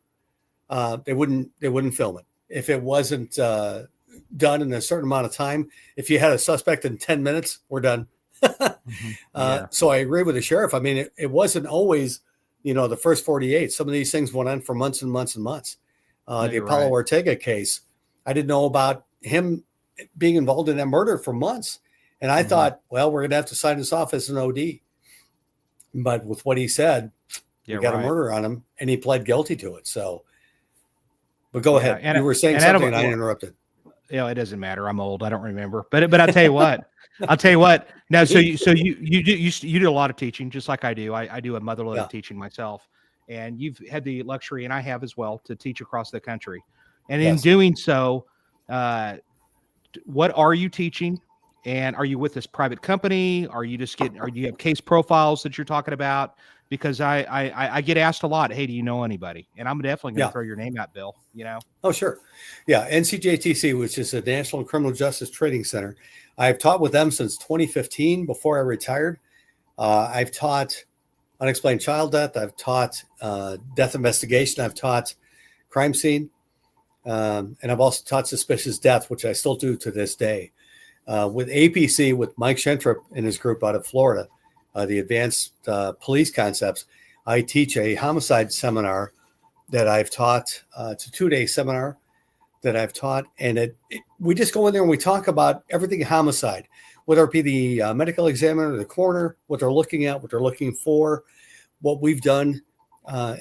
they wouldn't film it. If it wasn't done in a certain amount of time, if you had a suspect in 10 minutes, we're done. So I agree with the sheriff. I mean, it wasn't always, the First 48. Some of these things went on for months and months and months. The Apollo Ortega case, I didn't know about him being involved in that murder for months. And I thought, well, we're going to have to sign this off as an OD. But with what he said, we got a murder on him, and he pled guilty to it. So, but go ahead. You were saying something, and I interrupted. It doesn't matter. I'm old. I don't remember. But I'll tell you what. Now, so you do a lot of teaching, just like I do. I do a motherload of teaching myself, and you've had the luxury, and I have as well, to teach across the country. And in doing so, what are you teaching? And are you with this private company? Are you just do you have case profiles that you're talking about? Because I get asked a lot, hey, do you know anybody? And I'm definitely going to throw your name out, Bill, Oh, sure. Yeah. NCJTC, which is the National Criminal Justice Training Center. I've taught with them since 2015 before I retired. I've taught unexplained child death. I've taught death investigation. I've taught crime scene. And I've also taught suspicious death, which I still do to this day. With APC, with Mike Shentrup and his group out of Florida, the Advanced Police Concepts, I teach a homicide seminar that I've taught. It's a 2-day seminar that I've taught. And we just go in there and we talk about everything homicide, whether it be the medical examiner, the coroner, what they're looking at, what they're looking for, what we've done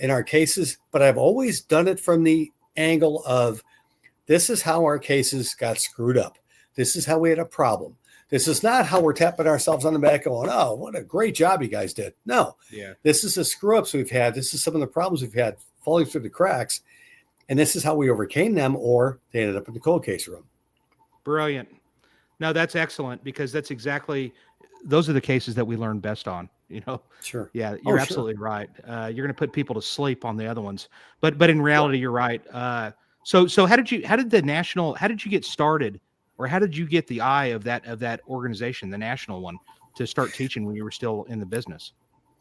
in our cases. But I've always done it from the angle of, this is how our cases got screwed up. This is how we had a problem. This is not how we're tapping ourselves on the back going, oh, what a great job you guys did. No, This is the screw ups we've had. This is some of the problems we've had falling through the cracks. And this is how we overcame them, or they ended up in the cold case room. Brilliant. No, that's excellent, because those are the cases that we learn best on, Sure. Yeah, you're absolutely right. You're going to put people to sleep on the other ones, but in reality, you're right. So how did you get started, or how did you get the eye of that organization, the national one, to start teaching when you were still in the business?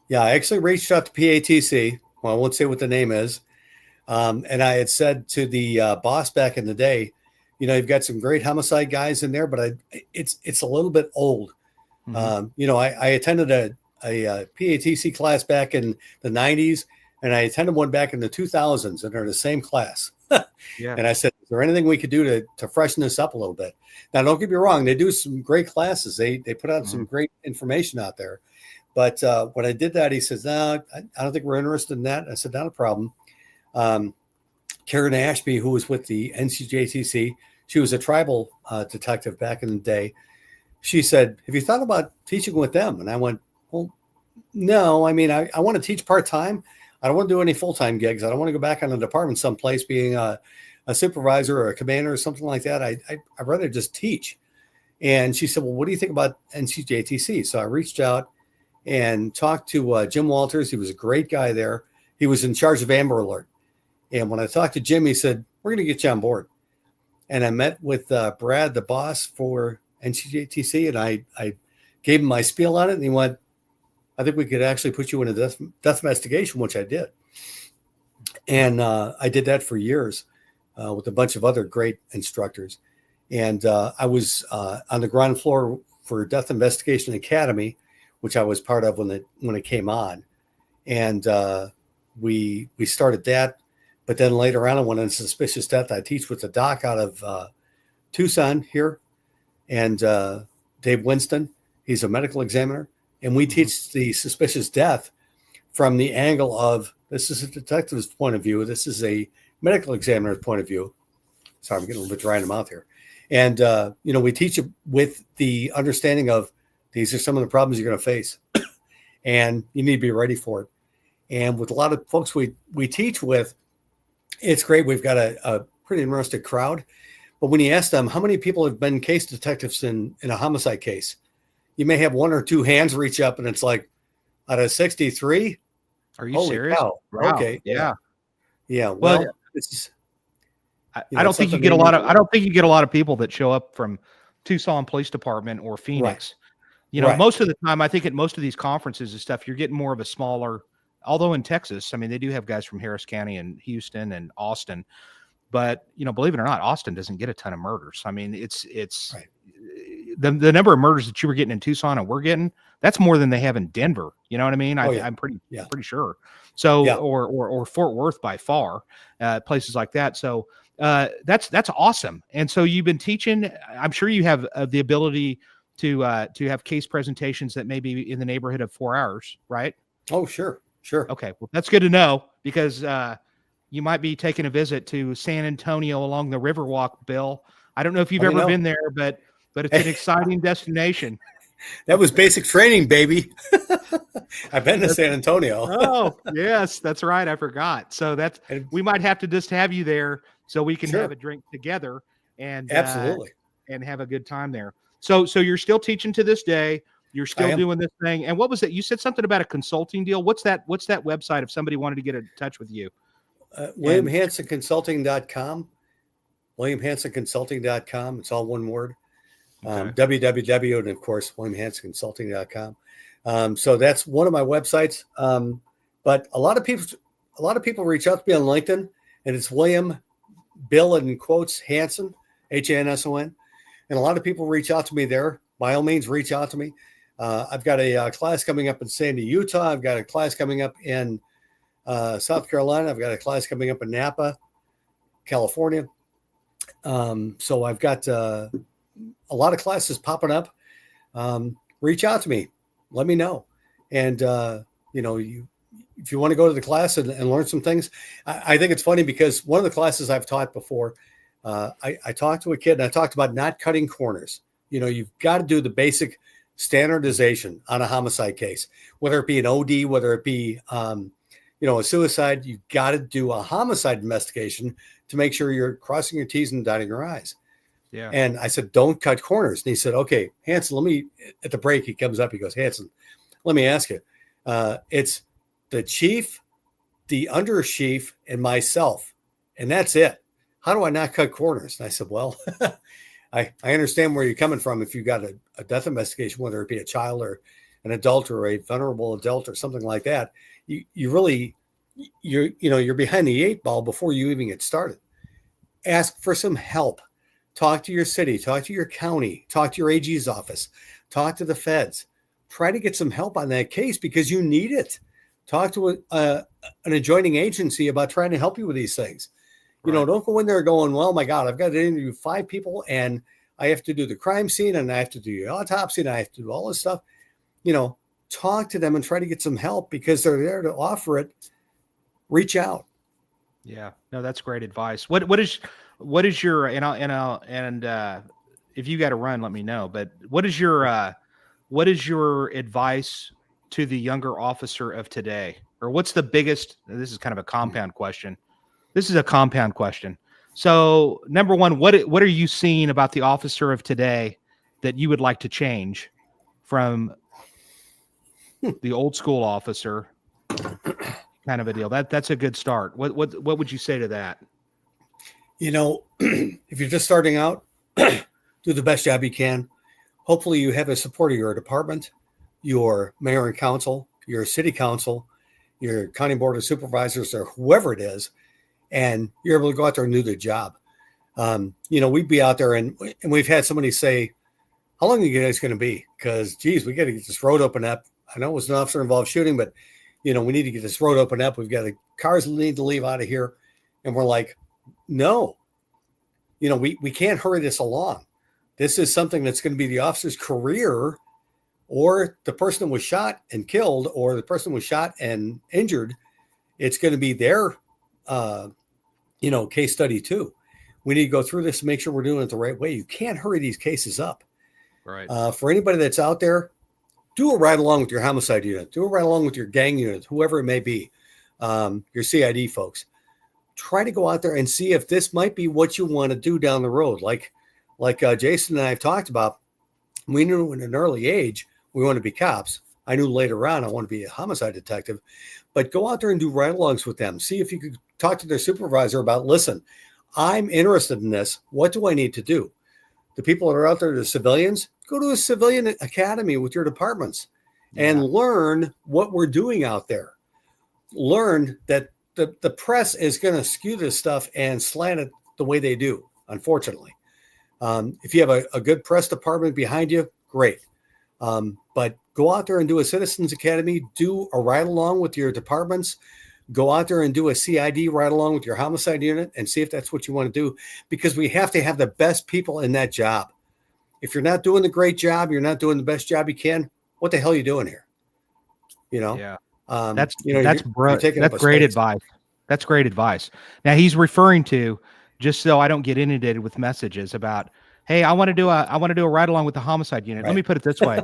Yeah, I actually reached out to PATC. Well, I won't say what the name is. And I had said to the boss back in the day, you've got some great homicide guys in there, but it's a little bit old. Mm-hmm. I attended a PATC class back in the 90s, and I attended one back in the 2000s, and they're the same class. Yeah. And I said, is there anything we could do to freshen this up a little bit? Now, don't get me wrong. They do some great classes. They put out some great information out there. But when I did that, he says, no, I don't think we're interested in that. I said, not a problem. Karen Ashby, who was with the NCJTC, she was a tribal detective back in the day. She said, have you thought about teaching with them? And I went, well, no. I mean, I want to teach part-time. I don't want to do any full-time gigs. I don't want to go back on the department someplace being a supervisor or a commander or something like that. I'd rather just teach. And she said, well, what do you think about NCJTC? So I reached out and talked to Jim Walters. He was a great guy there. He was in charge of Amber Alert. And when I talked to Jim, he said, we're going to get you on board. And I met with Brad, the boss for NCJTC, and I gave him my spiel on it. And he went, I think we could actually put you in a death investigation, which I did. And I did that for years with a bunch of other great instructors. And I was on the ground floor for Death Investigation Academy, which I was part of when it came on. And we started that. But then later on, I went on suspicious death. I teach with the doc out of Tucson here, and Dave Winston. He's a medical examiner. And we teach the suspicious death from the angle of, this is a detective's point of view. This is a medical examiner's point of view. Sorry, I'm getting a little bit dry in the mouth here. And, we teach it with the understanding of, these are some of the problems you're going to face, and you need to be ready for it. And with a lot of folks we teach with, it's great. We've got a pretty interested crowd. But when you ask them, how many people have been case detectives in a homicide case? You may have one or two hands reach up, and it's like, out of 63? Are you serious? Cow. Wow. Okay. Yeah. Yeah. Well, I don't think you get a lot of people that show up from Tucson Police Department or Phoenix. Right. Most of the time, I think at most of these conferences and stuff, you're getting more of a smaller, although in Texas, I mean, they do have guys from Harris County and Houston and Austin, but believe it or not, Austin doesn't get a ton of murders. I mean, it's right. The number of murders that you were getting in Tucson and we're getting, that's more than they have in Denver. You know what I mean? I'm pretty sure. So, or Fort Worth by far, places like that. So that's awesome. And so you've been teaching. I'm sure you have the ability to have case presentations that may be in the neighborhood of 4 hours, right? Oh, sure. Okay, well, that's good to know, because you might be taking a visit to San Antonio along the Riverwalk, Bill. I don't know if you've ever been there, but it's an exciting destination. That was basic training, baby. I've been to San Antonio. Oh, yes, that's right. I forgot. So we might have to just have you there so we can have a drink together and absolutely and have a good time there. So you're still teaching to this day. You're still doing this thing. And what was it? You said something about a consulting deal. What's that website if somebody wanted to get in touch with you? WilliamHansonConsulting.com. WilliamHansonConsulting.com. It's all one word. Okay. www, and of course, WilliamHansonConsulting.com. So that's one of my websites. But a lot of people reach out to me on LinkedIn, and it's William Bill in quotes Hanson, Hanson. And a lot of people reach out to me there. By all means, reach out to me. I've got a class coming up in Sandy, Utah. I've got a class coming up in South Carolina. I've got a class coming up in Napa, California. So I've got a lot of classes popping up. Reach out to me. Let me know. And, if you want to go to the class and learn some things, I think it's funny because one of the classes I've taught before, I talked to a kid and I talked about not cutting corners. You've got to do the basic standardization on a homicide case, whether it be an OD, whether it be, a suicide. You've got to do a homicide investigation to make sure you're crossing your T's and dotting your I's. Yeah. And I said, don't cut corners. And he said, okay, Hanson, at the break, he comes up, he goes, Hanson, let me ask you, it's the chief, the under chief, and myself. And that's it. How do I not cut corners? And I said, well, I understand where you're coming from. If you got a death investigation, whether it be a child or an adult or a vulnerable adult or something like that, you're behind the 8 ball before you even get started. Ask for some help. Talk to your city, talk to your county, talk to your AG's office, talk to the feds. Try to get some help on that case because you need it. Talk to an adjoining agency about trying to help you with these things. Right. Don't go in there going, well, my God, I've got to interview 5 people and I have to do the crime scene and I have to do the autopsy and I have to do all this stuff. Talk to them and try to get some help because they're there to offer it. Reach out. Yeah, no, that's great advice. What is your, and if you got to run, let me know, but what is your advice to the younger officer of today? Or what's the biggest, this is kind of a compound question. This is a compound question. So number one, what are you seeing about the officer of today that you would like to change from the old school officer kind of a deal? That's a good start. What would you say to that? If you're just starting out, do the best job you can. Hopefully you have the support of your department, your mayor and council, your city council, your county board of supervisors, or whoever it is, and you're able to go out there and do the job. We'd be out there and we've had somebody say, how long are you guys going to be? Because, geez, we got to get this road open up. I know it was an officer involved shooting, but, we need to get this road open up. We've got the cars need to leave out of here. And we're like, no, we can't hurry this along. This is something that's going to be the officer's career, or the person that was shot and killed, or the person was shot and injured. It's going to be their, case study too. We need to go through this to make sure we're doing it the right way. You can't hurry these cases up. Right. For anybody that's out there, do a ride along with your homicide unit. Do a ride along with your gang unit, whoever it may be, your CID folks. Try to go out there and see if this might be what you want to do down the road. Like Jason and I have talked about, we knew at an early age we want to be cops. I knew later on I want to be a homicide detective. But go out there and do ride-alongs with them. See if you could talk to their supervisor about, listen, I'm interested in this. What do I need to do? The people that are out there, the civilians, go to a civilian academy with your departments and learn what we're doing out there. Learn that the press is going to skew this stuff and slant it the way they do, unfortunately. If you have a good press department behind you, great. But go out there and do a citizens academy, do a ride along with your departments, go out there and do a CID ride along with your homicide unit and see if that's what you want to do, because we have to have the best people in that job. If you're not doing the great job, you're not doing the best job you can, what the hell are you doing here? Yeah. That's great advice. That's great advice. Now he's referring to, just so I don't get inundated with messages about, hey, I want to do a ride along with the homicide unit. Right. Let me put it this way.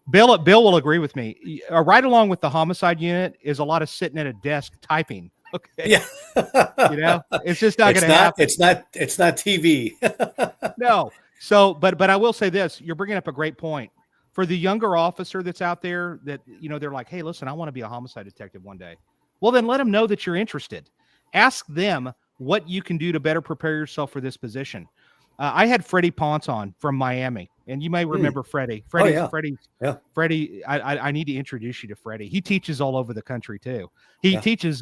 Bill will agree with me. A ride along with the homicide unit is a lot of sitting at a desk typing. Okay. Yeah. It's just not going to happen. It's not TV. No. So, but I will say this, you're bringing up a great point. For the younger officer that's out there that, they're like, hey, listen, I want to be a homicide detective one day. Well, then let them know that you're interested. Ask them what you can do to better prepare yourself for this position. I had Freddie Ponce on from Miami, and you may remember Freddie. Freddie, yeah. Freddie, Yeah. Freddie. I need to introduce you to Freddie. He teaches all over the country too. He teaches.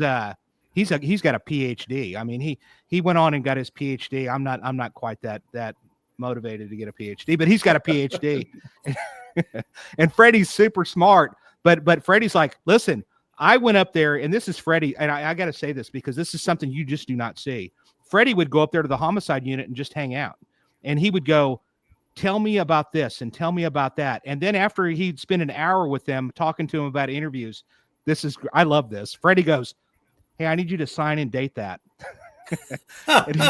He's got a PhD. I mean, he went on and got his PhD. I'm not quite that motivated to get a PhD, but he's got a PhD. And Freddie's super smart. But Freddie's like, listen, I went up there, and this is Freddie, and I got to say this because this is something you just do not see. Freddie would go up there to the homicide unit and just hang out. And he would go, tell me about this and tell me about that. And then after he'd spend an hour with them talking to him about interviews, I love this. Freddie goes, hey, I need you to sign and date that. And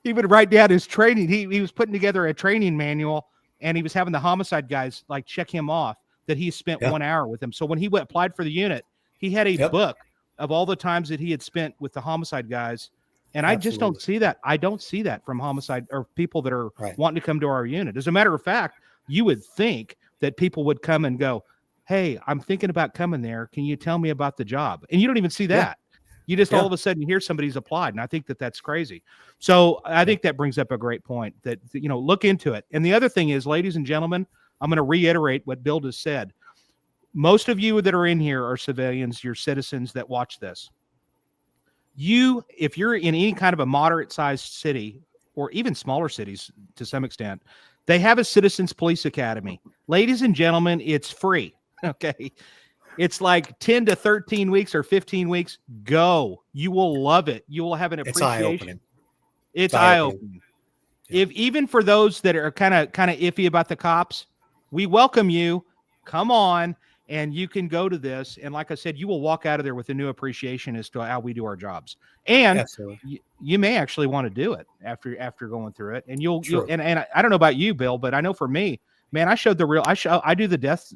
he would write down his training. He was putting together a training manual, and he was having the homicide guys like check him off that he spent 1 hour with him. So when he applied for the unit, he had a book of all the times that he had spent with the homicide guys. And I just don't see that. I don't see that from homicide or people that are wanting to come to our unit. As a matter of fact, you would think that people would come and go, hey, I'm thinking about coming there. Can you tell me about the job? And you don't even see that. You just all of a sudden hear somebody's applied. And I think that that's crazy. So I think that brings up a great point that, look into it. And the other thing is, ladies and gentlemen, I'm going to reiterate what Bill just said. Most of you that are in here are civilians, you're citizens that watch this. If you're in any kind of a moderate sized city or even smaller cities to some extent, they have a citizens police academy. Ladies and gentlemen, it's free. Okay. It's like 10 to 13 weeks or 15 weeks. Go. You will love it. You will have an appreciation. It's eye-opening. Yeah. If even for those that are kind of iffy about the cops, we welcome you. Come on. And you can go to this, and like I said, you will walk out of there with a new appreciation as to how we do our jobs. And you may actually want to do it after going through it. And you'll and I don't know about you, Bill, but I know for me, man, I do the death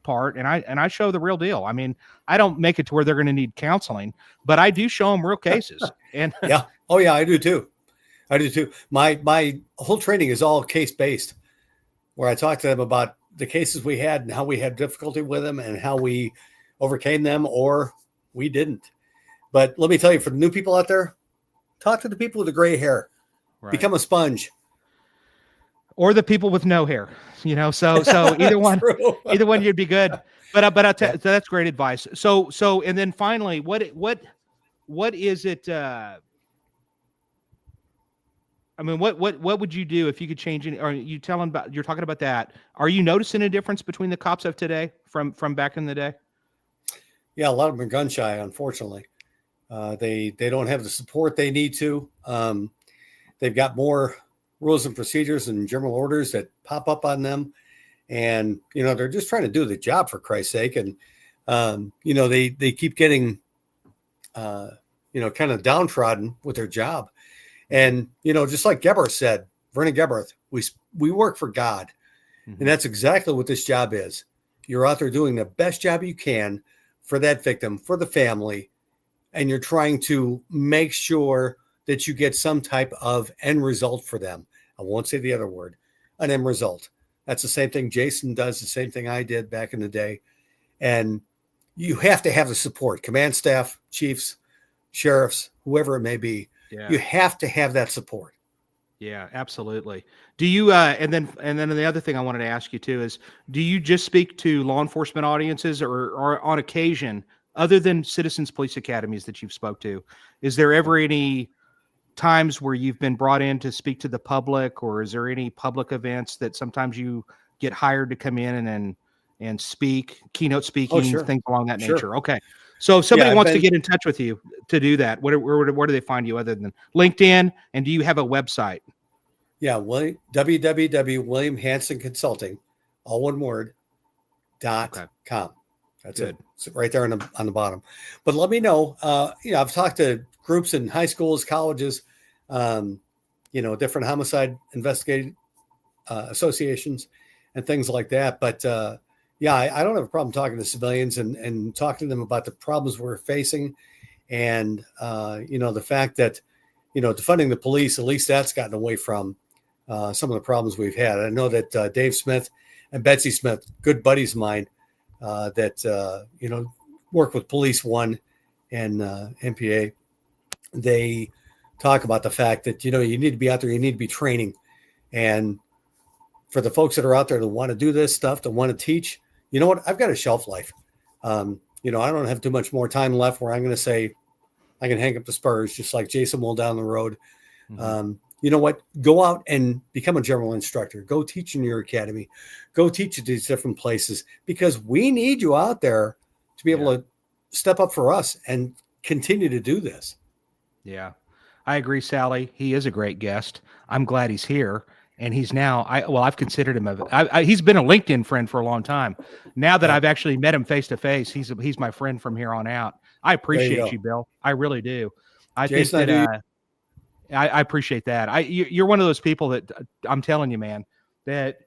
part, and I show the real deal. I mean, I don't make it to where they're going to need counseling, but I do show them real cases. And I do too. My whole training is all case based, where I talk to them about the cases we had and how we had difficulty with them and how we overcame them or we didn't. But let me tell you, for the new people out there, talk to the people with the gray hair. Become a sponge. Or the people with no hair, so either one, you'd be good. But that's great advice. So, and then finally, what is it? I mean, what would you do if you could change it? Or you tell them about, you're talking about that. Are you noticing a difference between the cops of today from back in the day? Yeah, a lot of them are gun shy, unfortunately. They don't have the support they need to. They've got more rules and procedures and general orders that pop up on them. And, they're just trying to do the job, for Christ's sake. And, they keep getting, kind of downtrodden with their job. And, just like Gebhardt said, Vernon Gebhardt, we work for God. Mm-hmm. And that's exactly what this job is. You're out there doing the best job you can for that victim, for the family. And you're trying to make sure that you get some type of end result for them. I won't say the other word, an end result. That's the same thing Jason does, the same thing I did back in the day. And you have to have the support, command staff, chiefs, sheriffs, whoever it may be. Yeah. You have to have that support. Yeah, absolutely. Do you, and then the other thing I wanted to ask you too is, do you just speak to law enforcement audiences or on occasion, other than citizens police academies that you've spoke to, is there ever any times where you've been brought in to speak to the public, or is there any public events that sometimes you get hired to come in and speak, keynote speaking, things along that nature? Okay. So if somebody wants to get in touch with you to do that, where do they find you other than LinkedIn? And do you have a website? Yeah, www.William Hanson Consulting, all one word, .com. That's good. It's right there on the bottom. But let me know. I've talked to groups in high schools, colleges, different homicide investigating associations and things like that. But I don't have a problem talking to civilians and talking to them about the problems we're facing. And, the fact that, defunding the police, at least that's gotten away from some of the problems we've had. I know that Dave Smith and Betsy Smith, good buddies of mine, that work with Police One and MPA, they talk about the fact that, you need to be out there, you need to be training. And for the folks that are out there that want to do this stuff, that want to teach, you know what? I've got a shelf life. I don't have too much more time left where I'm going to say I can hang up the spurs just like Jason will down the road. Mhm. You know what? Go out and become a general instructor. Go teach in your academy. Go teach at these different places, because we need you out there to be able to step up for us and continue to do this. Yeah, I agree, Sally. He is a great guest. I'm glad he's here. And he's now, I've considered him, he's been a LinkedIn friend for a long time. Now that I've actually met him face to face, he's my friend from here on out. I appreciate you, Bill. I really do. I Jason, think that, I appreciate that. You're one of those people that I'm telling you, man, that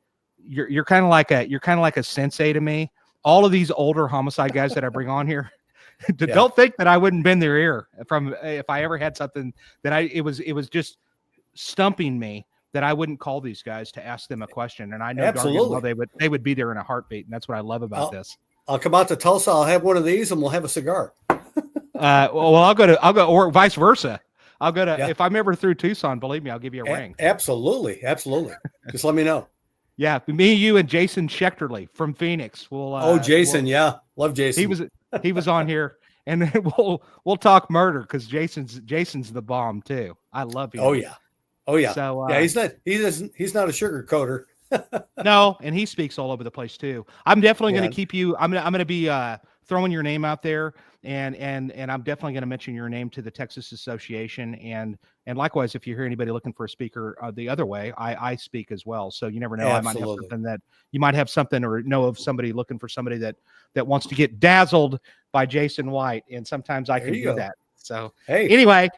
you're kind of like a sensei to me. All of these older homicide guys that I bring on here, don't think that I wouldn't bend their ear from if I ever had something that it was just stumping me that I wouldn't call these guys to ask them a question. And I know darn well they would be there in a heartbeat. And that's what I love about this. I'll come out to Tulsa. I'll have one of these and we'll have a cigar. I'll go or vice versa. I'll go to, if I'm ever through Tucson, believe me, I'll give you a ring. Absolutely. Just let me know. Yeah. Me, you, and Jason Schechterly from Phoenix. Jason. Love Jason. He was on here, and then we'll talk murder, because Jason's the bomb too. I love him. Oh yeah. So he's not a sugar coater. No, and he speaks all over the place too. I'm definitely going to keep you. I'm going to be throwing your name out there, and I'm definitely going to mention your name to the Texas Association, and likewise, if you hear anybody looking for a speaker the other way, I speak as well. So you never know. Absolutely. I might have something that you might have something, or know of somebody looking for somebody that wants to get dazzled by Jason White, and sometimes I can do that. So anyway,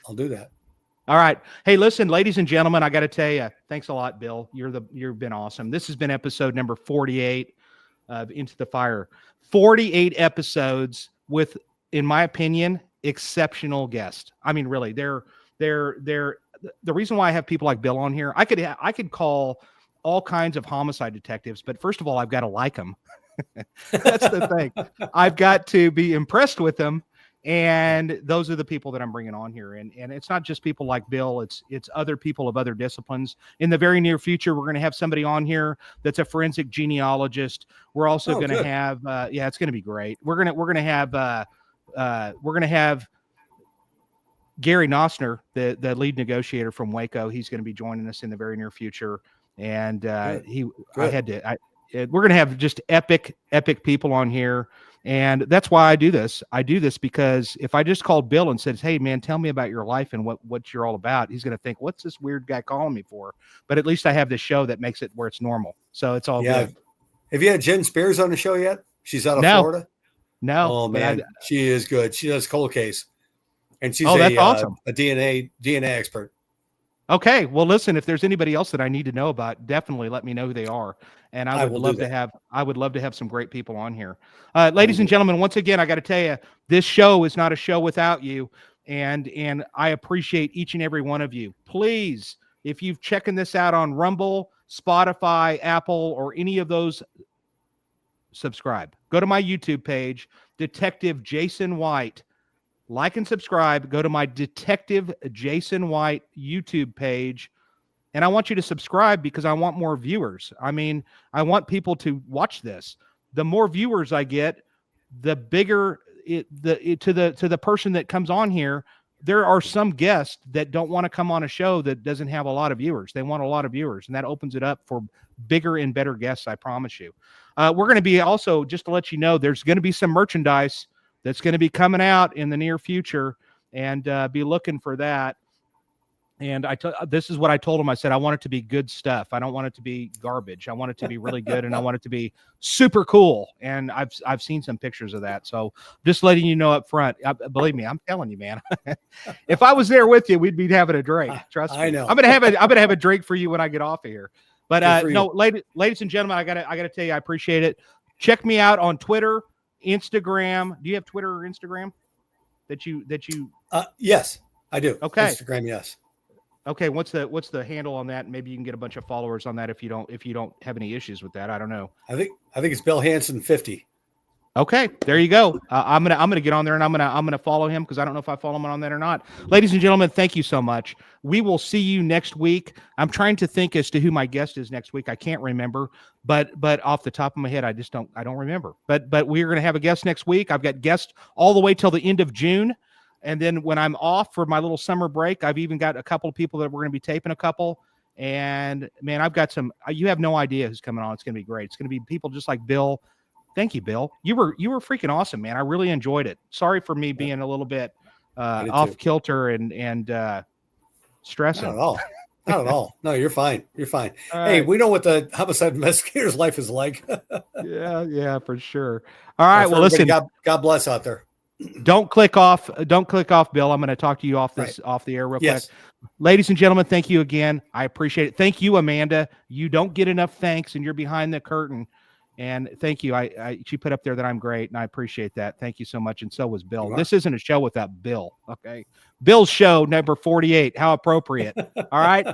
I'll do that. All right. Hey, listen, ladies and gentlemen, I got to tell you, thanks a lot, Bill. You've been awesome. This has been episode number 48 of Into the Fire. 48 episodes with, in my opinion, exceptional guests. I mean, really, they're the reason why I have people like Bill on here. I could call all kinds of homicide detectives, but first of all, I've got to like them. That's the thing. I've got to be impressed with them. And those are the people that I'm bringing on here. And it's not just people like Bill. It's other people of other disciplines. In the very near future, we're going to have somebody on here that's a forensic genealogist. We're also going to have, it's going to be great. We're going to have Gary Nosner, the lead negotiator from Waco. He's going to be joining us in the very near future. And we're going to have just epic people on here. And that's why I do this. I do this because if I just called Bill and said, "Hey man, tell me about your life and what you're all about," he's going to think, "What's this weird guy calling me for?" But at least I have this show that makes it where it's normal. So it's all good. Have you had Jen Spears on the show yet? She's out of Florida. No. Oh man, she is good. She does Cold Case, and she's awesome. A DNA expert. Okay. Well, listen, if there's anybody else that I need to know about, definitely let me know who they are. And I would love to have some great people on here. Ladies and gentlemen, once again, I got to tell you, this show is not a show without you. And I appreciate each and every one of you. Please, if you've checking this out on Rumble, Spotify, Apple, or any of those, subscribe. Go to my YouTube page, Detective Jason White. Like and subscribe. Go to my Detective Jason White YouTube page. And I want you to subscribe because I want more viewers. I mean, I want people to watch this. The more viewers I get, the bigger to the person that comes on here. There are some guests that don't want to come on a show that doesn't have a lot of viewers. They want a lot of viewers, and that opens it up for bigger and better guests, I promise you. We're going to be also, just to let you know, there's going to be some merchandise that's going to be coming out in the near future, and be looking for that. And this is what I told him. I said, I want it to be good stuff. I don't want it to be garbage. I want it to be really good, and I want it to be super cool. And I've seen some pictures of that. So just letting you know up front, believe me, I'm telling you, man, if I was there with you, we'd be having a drink. Trust me. I know. I'm going to have a drink for you when I get off of here. But no, ladies and gentlemen, I gotta tell you, I appreciate it. Check me out on Twitter, Instagram. Do you have Twitter or Instagram that you yes, I do. Okay. Instagram, yes. Okay, what's the handle on that? Maybe you can get a bunch of followers on that if you don't have any issues with that. I don't know. I think it's Bill Hanson 50. Okay, there you go. I'm gonna get on there and I'm gonna follow him because I don't know if I follow him on that or not. Ladies and gentlemen, thank you so much. We will see you next week. I'm trying to think as to who my guest is next week. I can't remember, but off the top of my head, I don't remember. But we're gonna have a guest next week. I've got guests all the way till the end of June, and then when I'm off for my little summer break, I've even got a couple of people that we're gonna be taping a couple. And man, I've got some. You have no idea who's coming on. It's gonna be great. It's gonna be people just like Bill. Thank you, Bill. You were freaking awesome, man. I really enjoyed it. Sorry for me being a little bit off kilter and stressing. Not at all. Not at all. No, you're fine. You're fine. All Hey, right. we know what the homicide investigator's life is like. Yeah, for sure. All right. Well, listen. God bless out there. Don't click off, Bill. I'm going to talk to you off the air real quick. Ladies and gentlemen, thank you again. I appreciate it. Thank you, Amanda. You don't get enough thanks, and you're behind the curtain. And thank you. She put up there that I'm great, and I appreciate that. Thank you so much. And so was Bill. This isn't a show without Bill. Okay. Bill's show number 48. How appropriate. All right.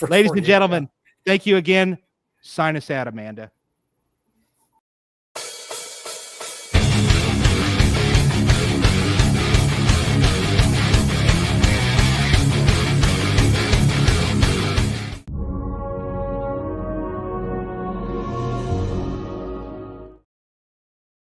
Ladies and gentlemen, thank you again. Sign us out, Amanda.